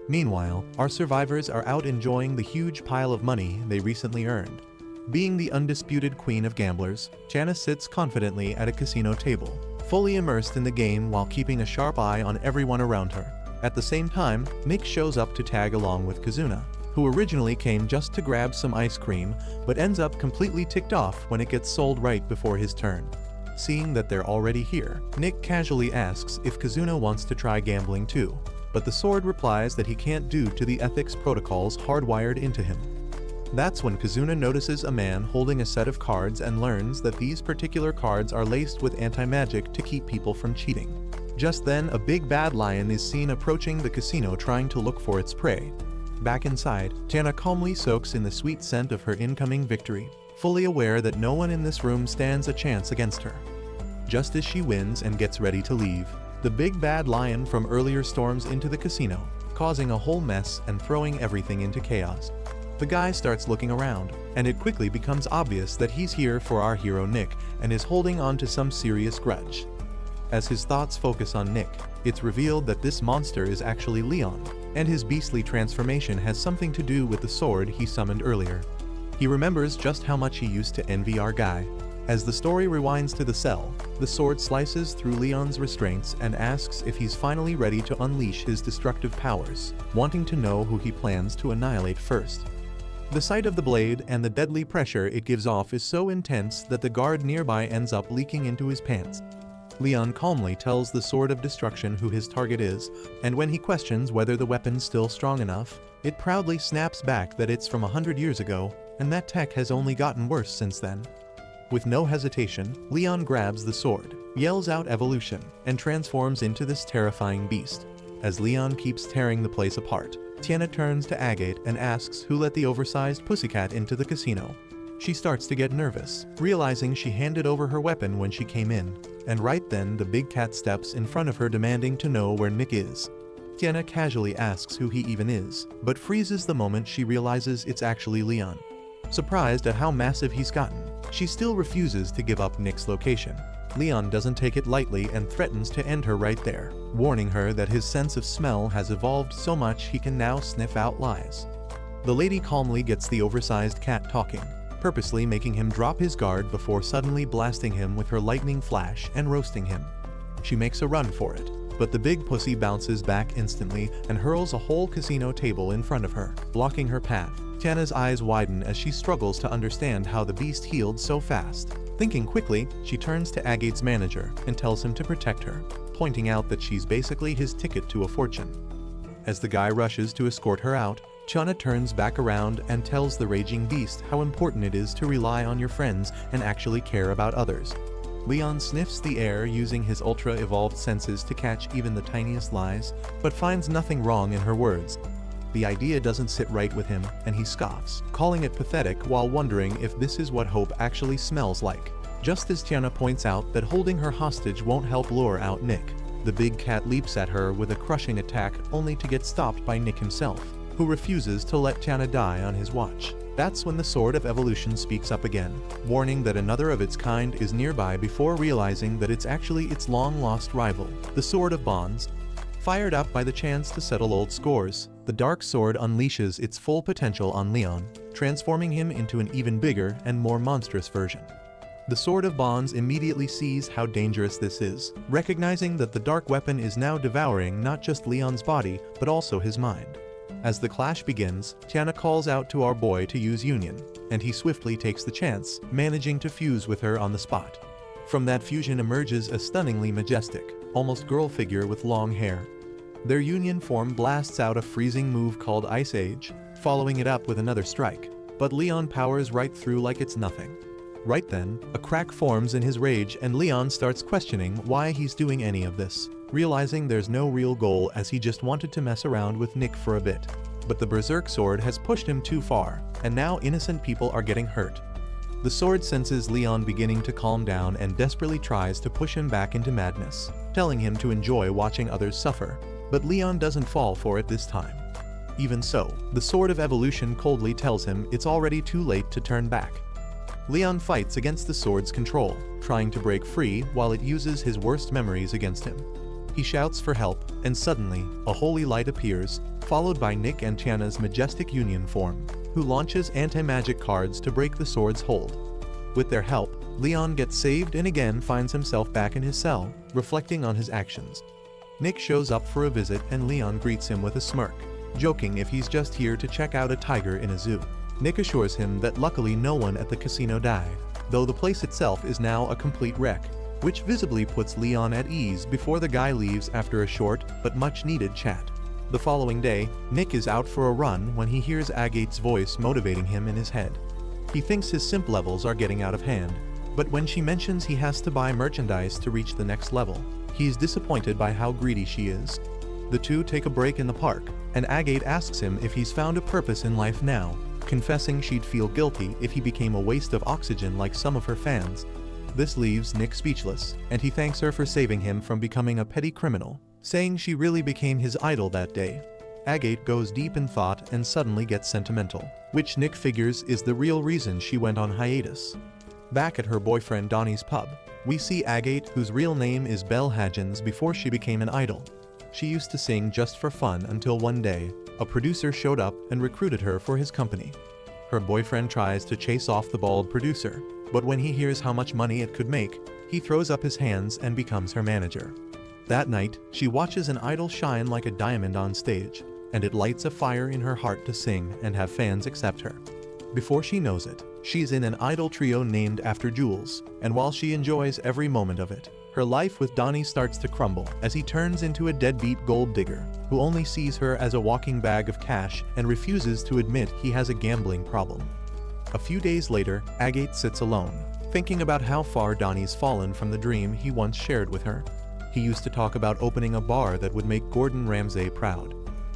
Meanwhile, our survivors are out enjoying the huge pile of money they recently earned. Being the undisputed queen of gamblers, Tiana sits confidently at a casino table, fully immersed in the game while keeping a sharp eye on everyone around her. At the same time, Nick shows up to tag along with Kazuna, who originally came just to grab some ice cream, but ends up completely ticked off when it gets sold right before his turn. Seeing that they're already here, Nick casually asks if Kazuna wants to try gambling too, but the sword replies that he can't due to the ethics protocols hardwired into him. That's when Kazuna notices a man holding a set of cards and learns that these particular cards are laced with anti-magic to keep people from cheating. Just then, a big bad lion is seen approaching the casino trying to look for its prey. Back inside, Tiana calmly soaks in the sweet scent of her incoming victory, fully aware that no one in this room stands a chance against her. Just as she wins and gets ready to leave, the big bad lion from earlier storms into the casino, causing a whole mess and throwing everything into chaos. The guy starts looking around, and it quickly becomes obvious that he's here for our hero Nick and is holding on to some serious grudge. As his thoughts focus on Nick, it's revealed that this monster is actually Leon, and his beastly transformation has something to do with the sword he summoned earlier. He remembers just how much he used to envy our guy. As the story rewinds to the cell, the sword slices through Leon's restraints and asks if he's finally ready to unleash his destructive powers, wanting to know who he plans to annihilate first. The sight of the blade and the deadly pressure it gives off is so intense that the guard nearby ends up leaking into his pants. Leon calmly tells the Sword of Destruction who his target is, and when he questions whether the weapon's still strong enough, it proudly snaps back that it's from 100 years ago, and that tech has only gotten worse since then. With no hesitation, Leon grabs the sword, yells out evolution, and transforms into this terrifying beast. As Leon keeps tearing the place apart, Tiana turns to Agate and asks who let the oversized pussycat into the casino. She starts to get nervous, realizing she handed over her weapon when she came in, and right then the big cat steps in front of her demanding to know where Nick is. Tiana casually asks who he even is, but freezes the moment she realizes it's actually Leon. Surprised at how massive he's gotten, she still refuses to give up Nick's location. Leon doesn't take it lightly and threatens to end her right there, warning her that his sense of smell has evolved so much he can now sniff out lies. The lady calmly gets the oversized cat talking, purposely making him drop his guard before suddenly blasting him with her lightning flash and roasting him. She makes a run for it, but the big pussy bounces back instantly and hurls a whole casino table in front of her, blocking her path. Tiana's eyes widen as she struggles to understand how the beast healed so fast. Thinking quickly, she turns to Agate's manager and tells him to protect her, pointing out that she's basically his ticket to a fortune. As the guy rushes to escort her out, Tiana turns back around and tells the raging beast how important it is to rely on your friends and actually care about others. Leon sniffs the air using his ultra-evolved senses to catch even the tiniest lies, but finds nothing wrong in her words. The idea doesn't sit right with him, and he scoffs, calling it pathetic while wondering if this is what hope actually smells like. Just as Tiana points out that holding her hostage won't help lure out Nick, the big cat leaps at her with a crushing attack only to get stopped by Nick himself, who refuses to let Tiana die on his watch. That's when the Sword of Evolution speaks up again, warning that another of its kind is nearby before realizing that it's actually its long-lost rival, the Sword of Bonds. Fired up by the chance to settle old scores, the Dark Sword unleashes its full potential on Leon, transforming him into an even bigger and more monstrous version. The Sword of Bonds immediately sees how dangerous this is, recognizing that the dark weapon is now devouring not just Leon's body, but also his mind. As the clash begins, Tiana calls out to our boy to use Union, and he swiftly takes the chance, managing to fuse with her on the spot. From that fusion emerges a stunningly majestic, almost girl figure with long hair. Their union form blasts out a freezing move called Ice Age, following it up with another strike, but Leon powers right through like it's nothing. Right then, a crack forms in his rage and Leon starts questioning why he's doing any of this, realizing there's no real goal as he just wanted to mess around with Nick for a bit. But the Berserk Sword has pushed him too far, and now innocent people are getting hurt. The sword senses Leon beginning to calm down and desperately tries to push him back into madness, telling him to enjoy watching others suffer. But Leon doesn't fall for it this time. Even so, the Sword of Evolution coldly tells him it's already too late to turn back. Leon fights against the sword's control, trying to break free while it uses his worst memories against him. He shouts for help, and suddenly, a holy light appears, followed by Nick and Tiana's majestic union form, who launches anti-magic cards to break the sword's hold. With their help, Leon gets saved and again finds himself back in his cell, reflecting on his actions. Nick shows up for a visit and Leon greets him with a smirk, joking if he's just here to check out a tiger in a zoo. Nick assures him that luckily no one at the casino died, though the place itself is now a complete wreck, which visibly puts Leon at ease before the guy leaves after a short but much needed chat. The following day, Nick is out for a run when he hears Agate's voice motivating him in his head. He thinks his simp levels are getting out of hand, but when she mentions he has to buy merchandise to reach the next level, he's disappointed by how greedy she is. The two take a break in the park, and Agate asks him if he's found a purpose in life now, confessing she'd feel guilty if he became a waste of oxygen like some of her fans. This leaves Nick speechless, and he thanks her for saving him from becoming a petty criminal, saying she really became his idol that day. Agate goes deep in thought and suddenly gets sentimental, which Nick figures is the real reason she went on hiatus. Back at her boyfriend Donnie's pub, we see Agate, whose real name is Belle Hadgens, before she became an idol. She used to sing just for fun until one day, a producer showed up and recruited her for his company. Her boyfriend tries to chase off the bald producer, but when he hears how much money it could make, he throws up his hands and becomes her manager. That night, she watches an idol shine like a diamond on stage, and it lights a fire in her heart to sing and have fans accept her. Before she knows it, she's in an idol trio named after Jules, and while she enjoys every moment of it, her life with Donnie starts to crumble as he turns into a deadbeat gold digger who only sees her as a walking bag of cash and refuses to admit he has a gambling problem. A few days later, Agate sits alone, thinking about how far Donnie's fallen from the dream he once shared with her. He used to talk about opening a bar that would make Gordon Ramsay proud.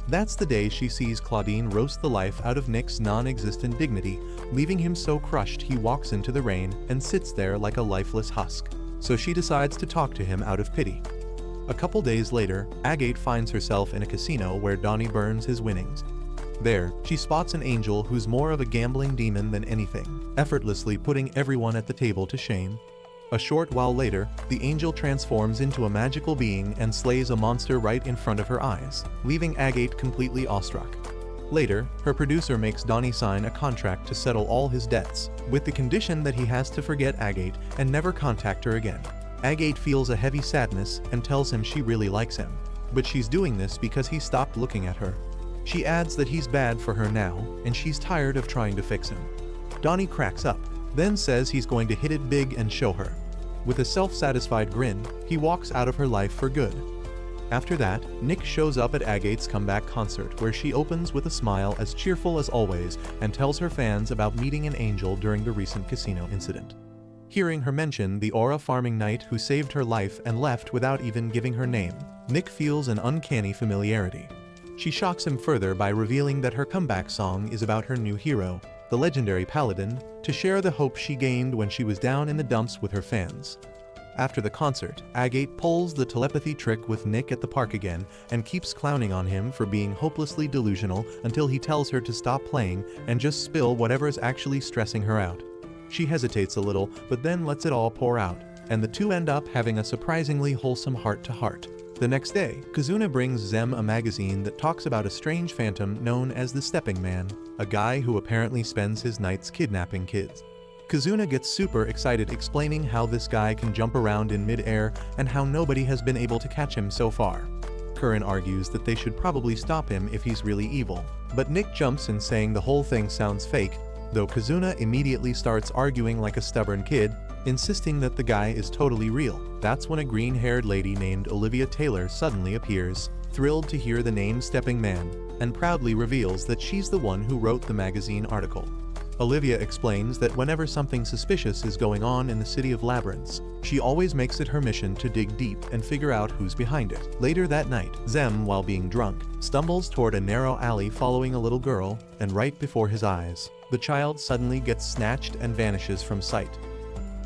That's the day she sees Claudine roast the life out of Nick's non-existent dignity, leaving him so crushed he walks into the rain and sits there like a lifeless husk. So she decides to talk to him out of pity. A couple days later, Agate finds herself in a casino where Donnie burns his winnings. There, she spots an angel who's more of a gambling demon than anything, effortlessly putting everyone at the table to shame. A short while later, the angel transforms into a magical being and slays a monster right in front of her eyes, leaving Agate completely awestruck. Later, her producer makes Donnie sign a contract to settle all his debts, with the condition that he has to forget Agate and never contact her again. Agate feels a heavy sadness and tells him she really likes him, but she's doing this because he stopped looking at her. She adds that he's bad for her now, and she's tired of trying to fix him. Donnie cracks up, then says he's going to hit it big and show her. With a self-satisfied grin, he walks out of her life for good. After that, Nick shows up at Agate's comeback concert, where she opens with a smile as cheerful as always and tells her fans about meeting an angel during the recent casino incident. Hearing her mention the aura farming knight who saved her life and left without even giving her name, Nick feels an uncanny familiarity. She shocks him further by revealing that her comeback song is about her new hero, the legendary paladin, to share the hope she gained when she was down in the dumps with her fans. After the concert, Agate pulls the telepathy trick with Nick at the park again and keeps clowning on him for being hopelessly delusional until he tells her to stop playing and just spill whatever is actually stressing her out. She hesitates a little, but then lets it all pour out, and the two end up having a surprisingly wholesome heart-to-heart. The next day, Kazuna brings Zem a magazine that talks about a strange phantom known as the Stepping Man, a guy who apparently spends his nights kidnapping kids. Kazuna gets super excited explaining how this guy can jump around in mid-air and how nobody has been able to catch him so far. Curran argues that they should probably stop him if he's really evil, but Nick jumps in saying the whole thing sounds fake, though Kazuna immediately starts arguing like a stubborn kid, insisting that the guy is totally real. That's when a green-haired lady named Olivia Taylor suddenly appears, thrilled to hear the name Stepping Man, and proudly reveals that she's the one who wrote the magazine article. Olivia explains that whenever something suspicious is going on in the city of Labyrinths, she always makes it her mission to dig deep and figure out who's behind it. Later that night, Zem, while being drunk, stumbles toward a narrow alley following a little girl, and right before his eyes, the child suddenly gets snatched and vanishes from sight.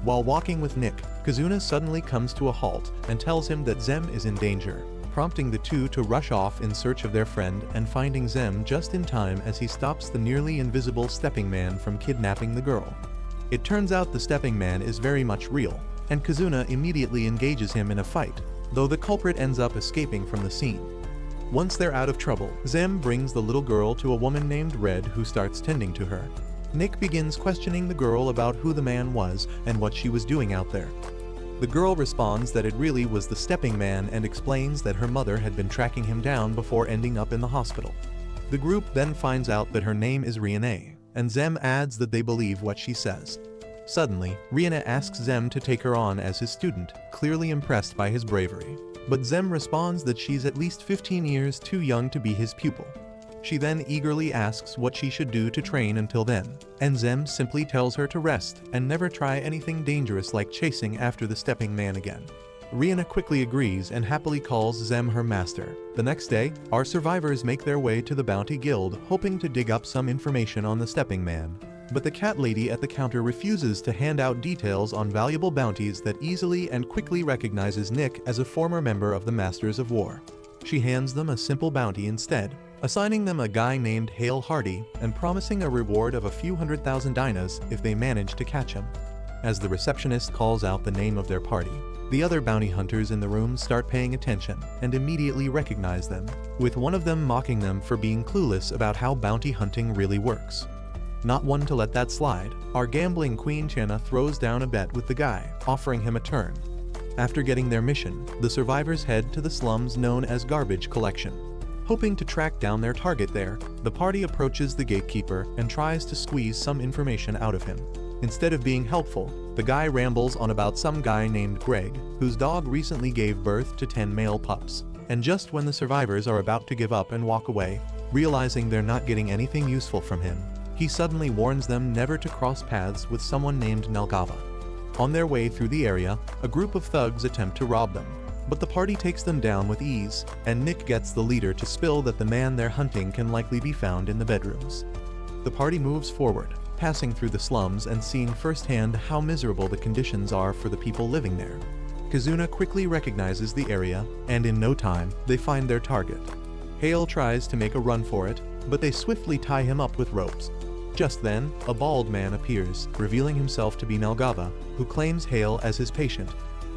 While walking with Nick, Kazuna suddenly comes to a halt and tells him that Zem is in danger, prompting the two to rush off in search of their friend and finding Zem just in time as he stops the nearly invisible Stepping Man from kidnapping the girl. It turns out the Stepping Man is very much real, and Kazuna immediately engages him in a fight, though the culprit ends up escaping from the scene. Once they're out of trouble, Zem brings the little girl to a woman named Red who starts tending to her. Nick begins questioning the girl about who the man was and what she was doing out there. The girl responds that it really was the Stepping Man and explains that her mother had been tracking him down before ending up in the hospital. The group then finds out that her name is Riane, and Zem adds that they believe what she says. Suddenly, Riane asks Zem to take her on as his student, clearly impressed by his bravery. But Zem responds that she's at least 15 years too young to be his pupil. She then eagerly asks what she should do to train until then, and Zem simply tells her to rest and never try anything dangerous like chasing after the Stepping Man again. Rihanna quickly agrees and happily calls Zem her master. The next day, our survivors make their way to the Bounty Guild, hoping to dig up some information on the Stepping Man. But the cat lady at the counter refuses to hand out details on valuable bounties that easily and quickly recognizes Nick as a former member of the Masters of War. She hands them a simple bounty instead, assigning them a guy named Hale Hardy and promising a reward of a few 100,000 dinas if they manage to catch him. As the receptionist calls out the name of their party, the other bounty hunters in the room start paying attention and immediately recognize them, with one of them mocking them for being clueless about how bounty hunting really works. Not one to let that slide, our gambling queen Tiana throws down a bet with the guy, offering him a turn. After getting their mission, the survivors head to the slums known as Garbage Collection. Hoping to track down their target there, the party approaches the gatekeeper and tries to squeeze some information out of him. Instead of being helpful, the guy rambles on about some guy named Greg, whose dog recently gave birth to 10 male pups. And just when the survivors are about to give up and walk away, realizing they're not getting anything useful from him, he suddenly warns them never to cross paths with someone named Nalgava. On their way through the area, a group of thugs attempt to rob them. but the party takes them down with ease, and Nick gets the leader to spill that the man they're hunting can likely be found in the bedrooms. The party moves forward, passing through the slums and seeing firsthand how miserable the conditions are for the people living there. Kazuna quickly recognizes the area, and in no time, they find their target. Hale tries to make a run for it, but they swiftly tie him up with ropes. Just then, a bald man appears, revealing himself to be Nalgava, who claims Hale as his patient.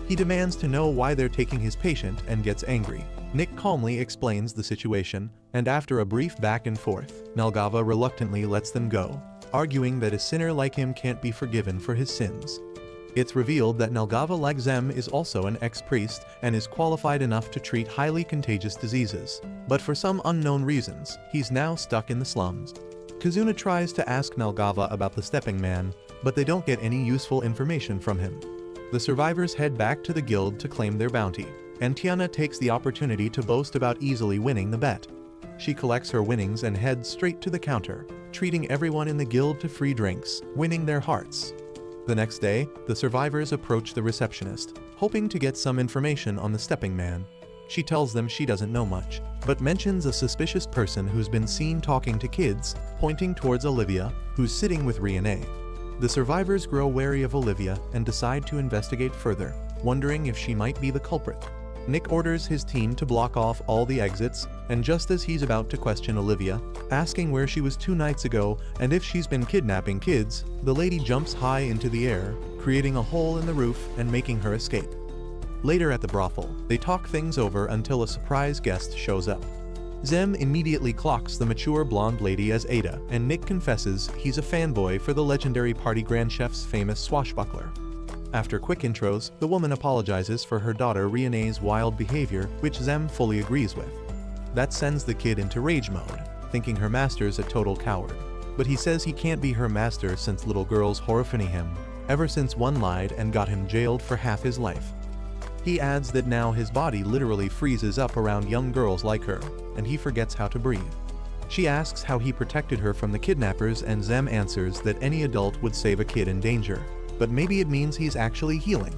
He demands to know why they're taking his patient and gets angry. Nick calmly explains the situation, and after a brief back and forth, Nalgava reluctantly lets them go, arguing that a sinner like him can't be forgiven for his sins. It's revealed that Nalgava, like Zem, is also an ex-priest and is qualified enough to treat highly contagious diseases, but for some unknown reasons, he's now stuck in the slums. Kazuna tries to ask Nalgava about the stepping man, but they don't get any useful information from him. The survivors head back to the guild to claim their bounty, and Tiana takes the opportunity to boast about easily winning the bet. She collects her winnings and heads straight to the counter, treating everyone in the guild to free drinks, winning their hearts. The next day, the survivors approach the receptionist, hoping to get some information on the stepping man. She tells them she doesn't know much, but mentions a suspicious person who's been seen talking to kids, pointing towards Olivia, who's sitting with Riane. The survivors grow wary of Olivia and decide to investigate further, wondering if she might be the culprit. Nick orders his team to block off all the exits, and just as he's about to question Olivia, asking where she was 2 nights ago and if she's been kidnapping kids, the lady jumps high into the air, creating a hole in the roof and making her escape. Later at the brothel, they talk things over until a surprise guest shows up. Zem immediately clocks the mature blonde lady as Ada, and Nick confesses he's a fanboy for the legendary party grand chef's famous swashbuckler. After quick intros, the woman apologizes for her daughter Riane's wild behavior, which Zem fully agrees with. That sends the kid into rage mode, thinking her master's a total coward. But he says he can't be her master since little girls horrify him, ever since one lied and got him jailed for half his life. He adds that now his body literally freezes up around young girls like her, and he forgets how to breathe. She asks how he protected her from the kidnappers, and Zem answers that any adult would save a kid in danger, but maybe it means he's actually healing.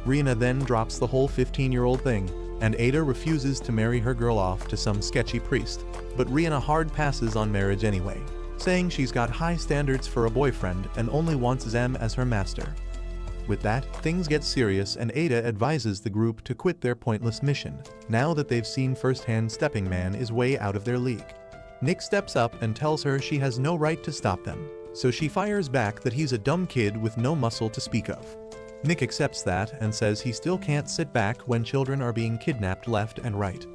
Rihanna then drops the whole 15-year-old thing, and Ada refuses to marry her girl off to some sketchy priest, but Rihanna hard passes on marriage anyway, saying she's got high standards for a boyfriend and only wants Zem as her master. With that, things get serious, and Ada advises the group to quit their pointless mission, now that they've seen firsthand Stepping Man is way out of their league. Nick steps up and tells her she has no right to stop them, so she fires back that he's a dumb kid with no muscle to speak of. Nick accepts that and says he still can't sit back when children are being kidnapped left and right.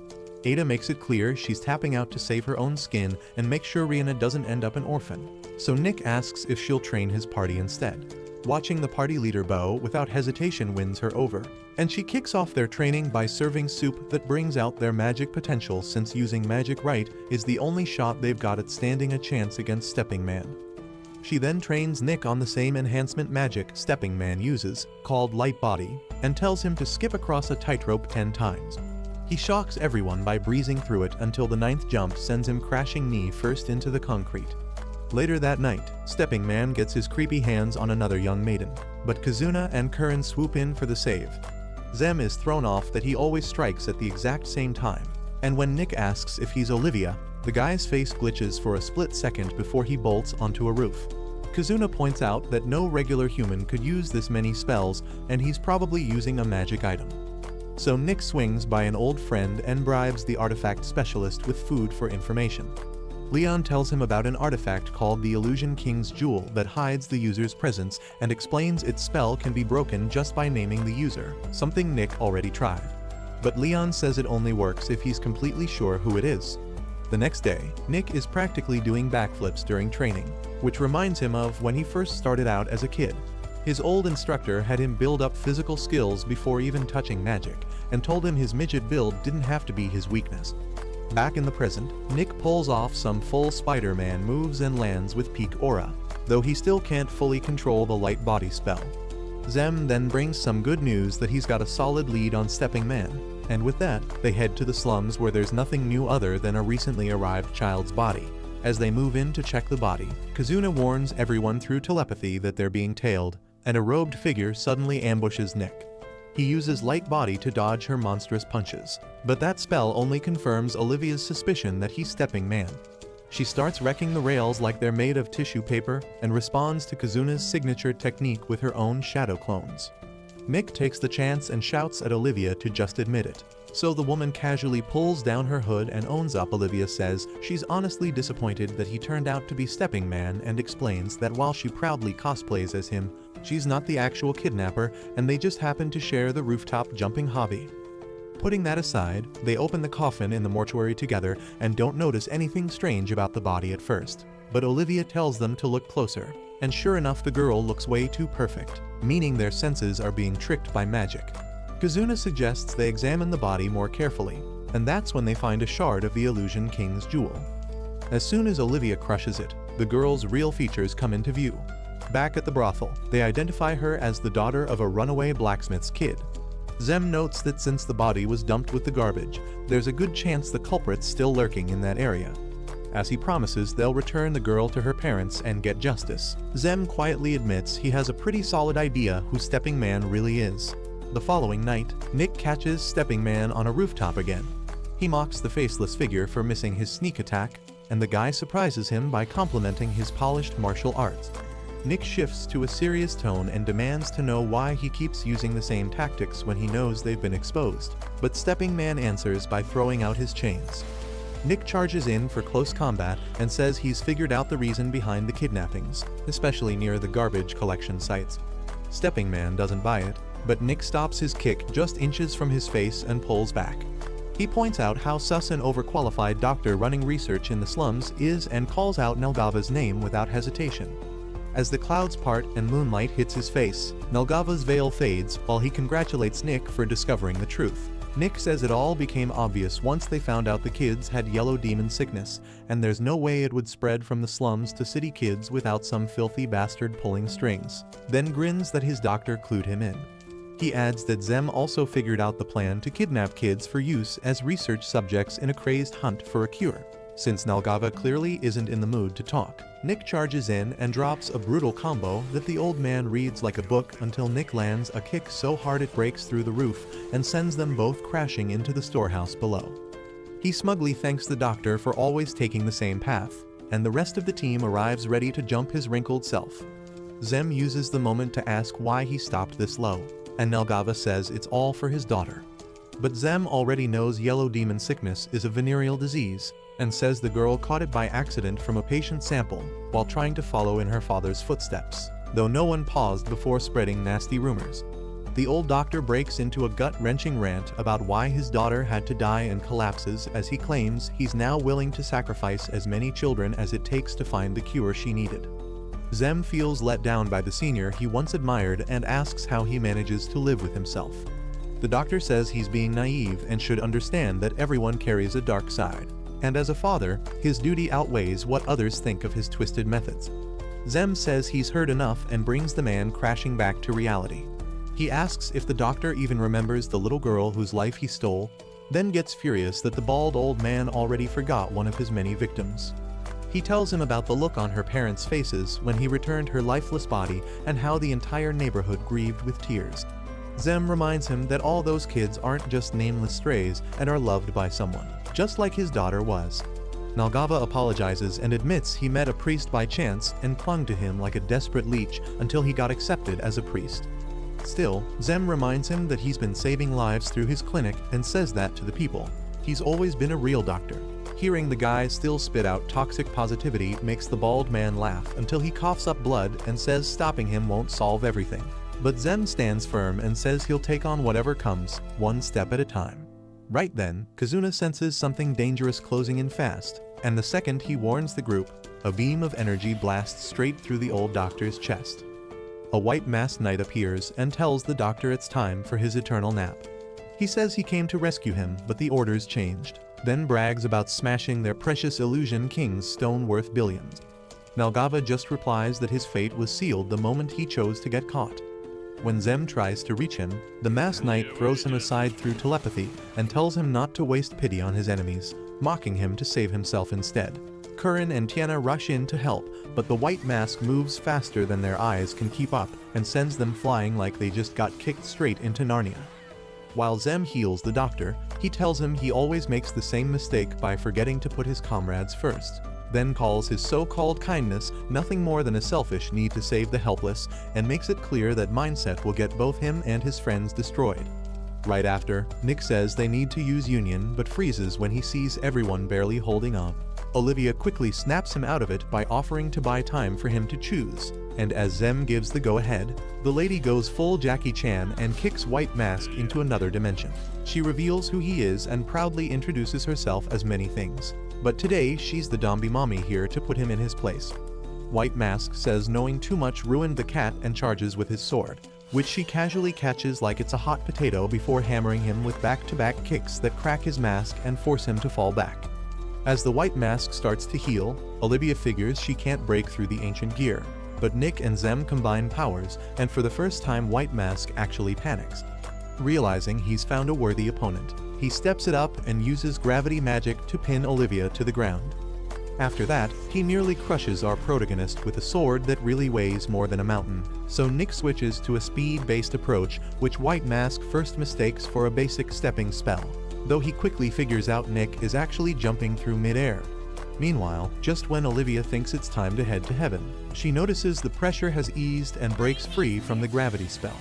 Ada makes it clear she's tapping out to save her own skin and make sure Rihanna doesn't end up an orphan, so Nick asks if she'll train his party instead. Watching the party leader Bo without hesitation wins her over, and she kicks off their training by serving soup that brings out their magic potential, since using magic right is the only shot they've got at standing a chance against Stepping Man. She then trains Nick on the same enhancement magic Stepping Man uses, called Light Body, and tells him to skip across a tightrope 10 times. He shocks everyone by breezing through it until the 9th jump sends him crashing knee first into the concrete. Later that night, Stepping Man gets his creepy hands on another young maiden, but Kazuna and Curran swoop in for the save. Zem is thrown off that he always strikes at the exact same time, and when Nick asks if he's Olivia, the guy's face glitches for a split second before he bolts onto a roof. Kazuna points out that no regular human could use this many spells, and he's probably using a magic item. So Nick swings by an old friend and bribes the artifact specialist with food for information. Leon tells him about an artifact called the Illusion King's Jewel that hides the user's presence and explains its spell can be broken just by naming the user, something Nick already tried. But Leon says it only works if he's completely sure who it is. The next day, Nick is practically doing backflips during training, which reminds him of when he first started out as a kid. His old instructor had him build up physical skills before even touching magic, and told him his midget build didn't have to be his weakness. Back in the present, Nick pulls off some full Spider-Man moves and lands with peak aura, though he still can't fully control the light body spell. Zem then brings some good news that he's got a solid lead on Stepping Man, and with that, they head to the slums where there's nothing new other than a recently arrived child's body. As they move in to check the body, Kazuna warns everyone through telepathy that they're being tailed, and a robed figure suddenly ambushes Nick. He uses light body to dodge her monstrous punches, but that spell only confirms Olivia's suspicion that he's stepping man. She starts wrecking the rails like they're made of tissue paper and responds to Kazuna's signature technique with her own shadow clones. Nick takes the chance and shouts at Olivia to just admit it. So the woman casually pulls down her hood and owns up. Olivia says she's honestly disappointed that he turned out to be stepping man and explains that while she proudly cosplays as him, she's not the actual kidnapper and they just happen to share the rooftop jumping hobby. Putting that aside, they open the coffin in the mortuary together and don't notice anything strange about the body at first. But Olivia tells them to look closer, and sure enough the girl looks way too perfect, meaning their senses are being tricked by magic. Kazuna suggests they examine the body more carefully, and that's when they find a shard of the Illusion King's jewel. As soon as Olivia crushes it, the girl's real features come into view. Back at the brothel, they identify her as the daughter of a runaway blacksmith's kid. Zem notes that since the body was dumped with the garbage, there's a good chance the culprit's still lurking in that area. As he promises they'll return the girl to her parents and get justice, Zem quietly admits he has a pretty solid idea who Stepping Man really is. The following night, Nick catches Stepping Man on a rooftop again. He mocks the faceless figure for missing his sneak attack, and the guy surprises him by complimenting his polished martial arts. Nick shifts to a serious tone and demands to know why he keeps using the same tactics when he knows they've been exposed, but Stepping Man answers by throwing out his chains. Nick charges in for close combat and says he's figured out the reason behind the kidnappings, especially near the garbage collection sites. Stepping Man doesn't buy it, but Nick stops his kick just inches from his face and pulls back. He points out how sus an overqualified doctor running research in the slums is and calls out Nelgava's name without hesitation. As the clouds part and moonlight hits his face, Nelgava's veil fades while he congratulates Nick for discovering the truth. Nick says it all became obvious once they found out the kids had yellow demon sickness, and there's no way it would spread from the slums to city kids without some filthy bastard pulling strings. Then grins that his doctor clued him in. He adds that Zem also figured out the plan to kidnap kids for use as research subjects in a crazed hunt for a cure. Since Nelgava clearly isn't in the mood to talk, Nick charges in and drops a brutal combo that the old man reads like a book until Nick lands a kick so hard it breaks through the roof and sends them both crashing into the storehouse below. He smugly thanks the doctor for always taking the same path, and the rest of the team arrives ready to jump his wrinkled self. Zem uses the moment to ask why he stopped this low, and Nelgava says it's all for his daughter. But Zem already knows yellow demon sickness is a venereal disease, and says the girl caught it by accident from a patient sample while trying to follow in her father's footsteps, though no one paused before spreading nasty rumors. The old doctor breaks into a gut-wrenching rant about why his daughter had to die and collapses as he claims he's now willing to sacrifice as many children as it takes to find the cure she needed. Zem feels let down by the senior he once admired and asks how he manages to live with himself. The doctor says he's being naive and should understand that everyone carries a dark side, and as a father, his duty outweighs what others think of his twisted methods. Zem says he's heard enough and brings the man crashing back to reality. He asks if the doctor even remembers the little girl whose life he stole, then gets furious that the bald old man already forgot one of his many victims. He tells him about the look on her parents' faces when he returned her lifeless body and how the entire neighborhood grieved with tears. Zem reminds him that all those kids aren't just nameless strays and are loved by someone, just like his daughter was. Nelgava apologizes and admits he met a priest by chance and clung to him like a desperate leech until he got accepted as a priest. Still, Zem reminds him that he's been saving lives through his clinic and says that to the people. He's always been a real doctor. Hearing the guy still spit out toxic positivity makes the bald man laugh until he coughs up blood and says stopping him won't solve everything. But Zem stands firm and says he'll take on whatever comes, one step at a time. Right then, Kazuna senses something dangerous closing in fast, and the second he warns the group, a beam of energy blasts straight through the old doctor's chest. A white masked knight appears and tells the doctor it's time for his eternal nap. He says he came to rescue him, but the orders changed, then brags about smashing their precious Illusion King's stone worth billions. Nelgava just replies that his fate was sealed the moment he chose to get caught. When Zem tries to reach him, the masked knight throws him aside through telepathy and tells him not to waste pity on his enemies, mocking him to save himself instead. Karraan and Tiana rush in to help, but the white mask moves faster than their eyes can keep up and sends them flying like they just got kicked straight into Narnia. While Zem heals the doctor, he tells him he always makes the same mistake by forgetting to put his comrades first, then calls his so-called kindness nothing more than a selfish need to save the helpless, and makes it clear that mindset will get both him and his friends destroyed. Right after, Nick says they need to use union but freezes when he sees everyone barely holding on. Olivia quickly snaps him out of it by offering to buy time for him to choose, and as Zem gives the go-ahead, the lady goes full Jackie Chan and kicks White Mask into another dimension. She reveals who he is and proudly introduces herself as many things, but today she's the Dombi mommy here to put him in his place. White Mask says knowing too much ruined the cat and charges with his sword, which she casually catches like it's a hot potato before hammering him with back-to-back kicks that crack his mask and force him to fall back. As the White Mask starts to heal, Olivia figures she can't break through the ancient gear, but Nick and Zem combine powers, and for the first time White Mask actually panics. Realizing he's found a worthy opponent, he steps it up and uses gravity magic to pin Olivia to the ground. After that, he nearly crushes our protagonist with a sword that really weighs more than a mountain, so Nick switches to a speed-based approach which White Mask first mistakes for a basic stepping spell, though he quickly figures out Nick is actually jumping through mid-air. Meanwhile, just when Olivia thinks it's time to head to heaven, she notices the pressure has eased and breaks free from the gravity spell.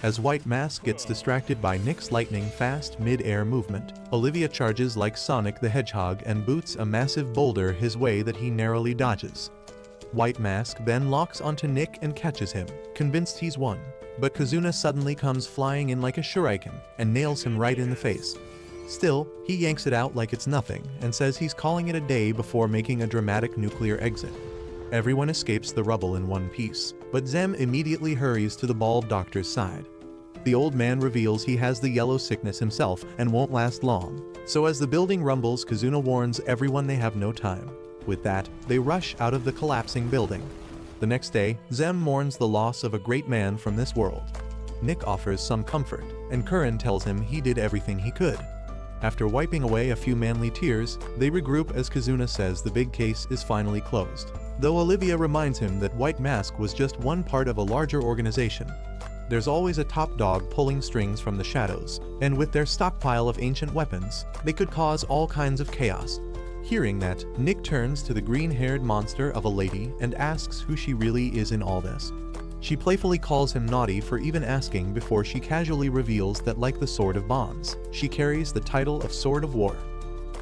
As White Mask gets distracted by Nick's lightning-fast mid-air movement, Olivia charges like Sonic the Hedgehog and boots a massive boulder his way that he narrowly dodges. White Mask then locks onto Nick and catches him, convinced he's won, but Kazuna suddenly comes flying in like a shuriken and nails him right in the face. Still, he yanks it out like it's nothing and says he's calling it a day before making a dramatic nuclear exit. Everyone escapes the rubble in one piece, but Zem immediately hurries to the bald doctor's side. The old man reveals he has the yellow sickness himself and won't last long, so as the building rumbles, Kazuna warns everyone they have no time. With that, they rush out of the collapsing building. The next day, Zem mourns the loss of a great man from this world. Nick offers some comfort, and Karraan tells him he did everything he could. After wiping away a few manly tears, they regroup as Kazuna says the big case is finally closed, though Olivia reminds him that White Mask was just one part of a larger organization. There's always a top dog pulling strings from the shadows, and with their stockpile of ancient weapons, they could cause all kinds of chaos. Hearing that, Nick turns to the green-haired monster of a lady and asks who she really is in all this. She playfully calls him naughty for even asking before she casually reveals that like the Sword of Bonds, she carries the title of Sword of War.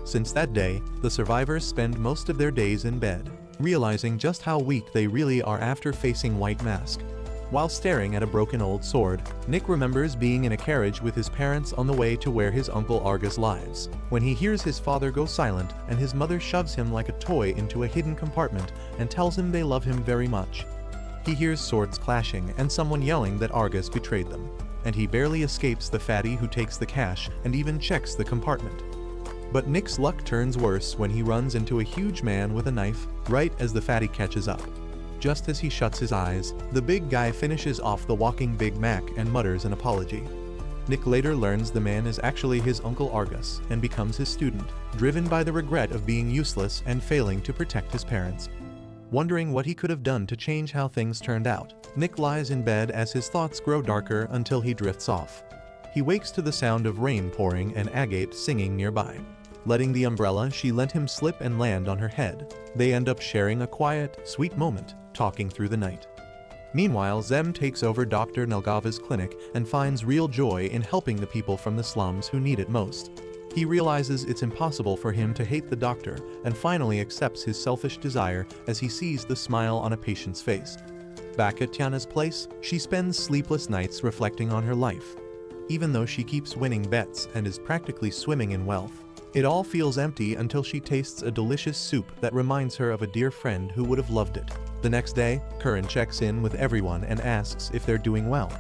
Since that day, the survivors spend most of their days in bed, realizing just how weak they really are after facing White Mask. While staring at a broken old sword, Nick remembers being in a carriage with his parents on the way to where his uncle Argus lives, when he hears his father go silent and his mother shoves him like a toy into a hidden compartment and tells him they love him very much. He hears swords clashing and someone yelling that Argus betrayed them, and he barely escapes the fatty who takes the cash and even checks the compartment. But Nick's luck turns worse when he runs into a huge man with a knife right as the fatty catches up. Just as he shuts his eyes, the big guy finishes off the walking Big Mac and mutters an apology. Nick later learns the man is actually his uncle Argus and becomes his student, driven by the regret of being useless and failing to protect his parents. Wondering what he could have done to change how things turned out, Nick lies in bed as his thoughts grow darker until he drifts off. He wakes to the sound of rain pouring and Agate singing nearby. Letting the umbrella she lent him slip and land on her head, they end up sharing a quiet, sweet moment, talking through the night. Meanwhile, Zem takes over Dr. Nelgava's clinic and finds real joy in helping the people from the slums who need it most. He realizes it's impossible for him to hate the doctor and finally accepts his selfish desire as he sees the smile on a patient's face. Back at Tiana's place, she spends sleepless nights reflecting on her life. Even though she keeps winning bets and is practically swimming in wealth, it all feels empty until she tastes a delicious soup that reminds her of a dear friend who would have loved it. The next day, Karraan checks in with everyone and asks if they're doing well.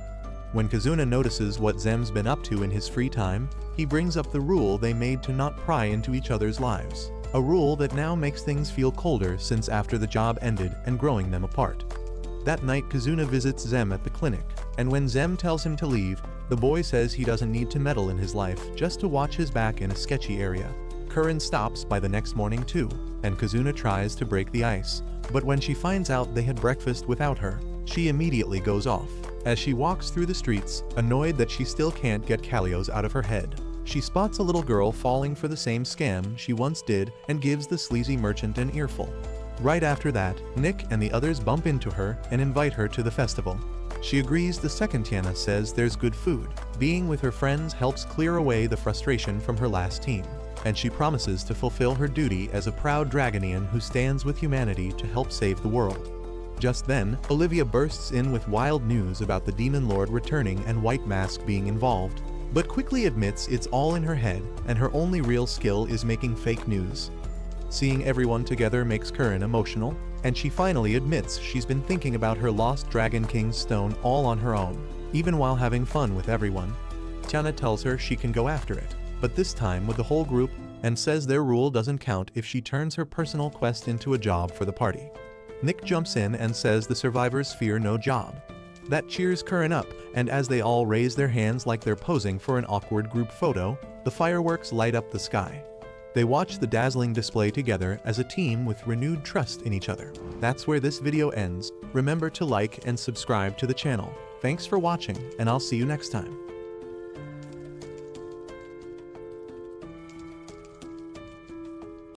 When Kazuna notices what Zem's been up to in his free time, he brings up the rule they made to not pry into each other's lives. A rule that now makes things feel colder since after the job ended and growing them apart. That night, Kazuna visits Zem at the clinic, and when Zem tells him to leave, the boy says he doesn't need to meddle in his life, just to watch his back in a sketchy area. Karin stops by the next morning too, and Kazuna tries to break the ice, but when she finds out they had breakfast without her, she immediately goes off. As she walks through the streets, annoyed that she still can't get Kalios out of her head, she spots a little girl falling for the same scam she once did and gives the sleazy merchant an earful. Right after that, Nick and the others bump into her and invite her to the festival. She agrees. The second Tiana says there's good food. Being with her friends helps clear away the frustration from her last team, and she promises to fulfill her duty as a proud Dragonian who stands with humanity to help save the world. Just then, Olivia bursts in with wild news about the Demon Lord returning and White Mask being involved, but quickly admits it's all in her head and her only real skill is making fake news. Seeing everyone together makes Karin emotional, and she finally admits she's been thinking about her lost Dragon King's stone all on her own, even while having fun with everyone. Tiana tells her she can go after it, but this time with the whole group, and says their rule doesn't count if she turns her personal quest into a job for the party. Nick jumps in and says the survivors fear no job. That cheers Karin up, and as they all raise their hands like they're posing for an awkward group photo, the fireworks light up the sky. They watch the dazzling display together as a team with renewed trust in each other. That's where this video ends. Remember to like and subscribe to the channel. Thanks for watching, and I'll see you next time.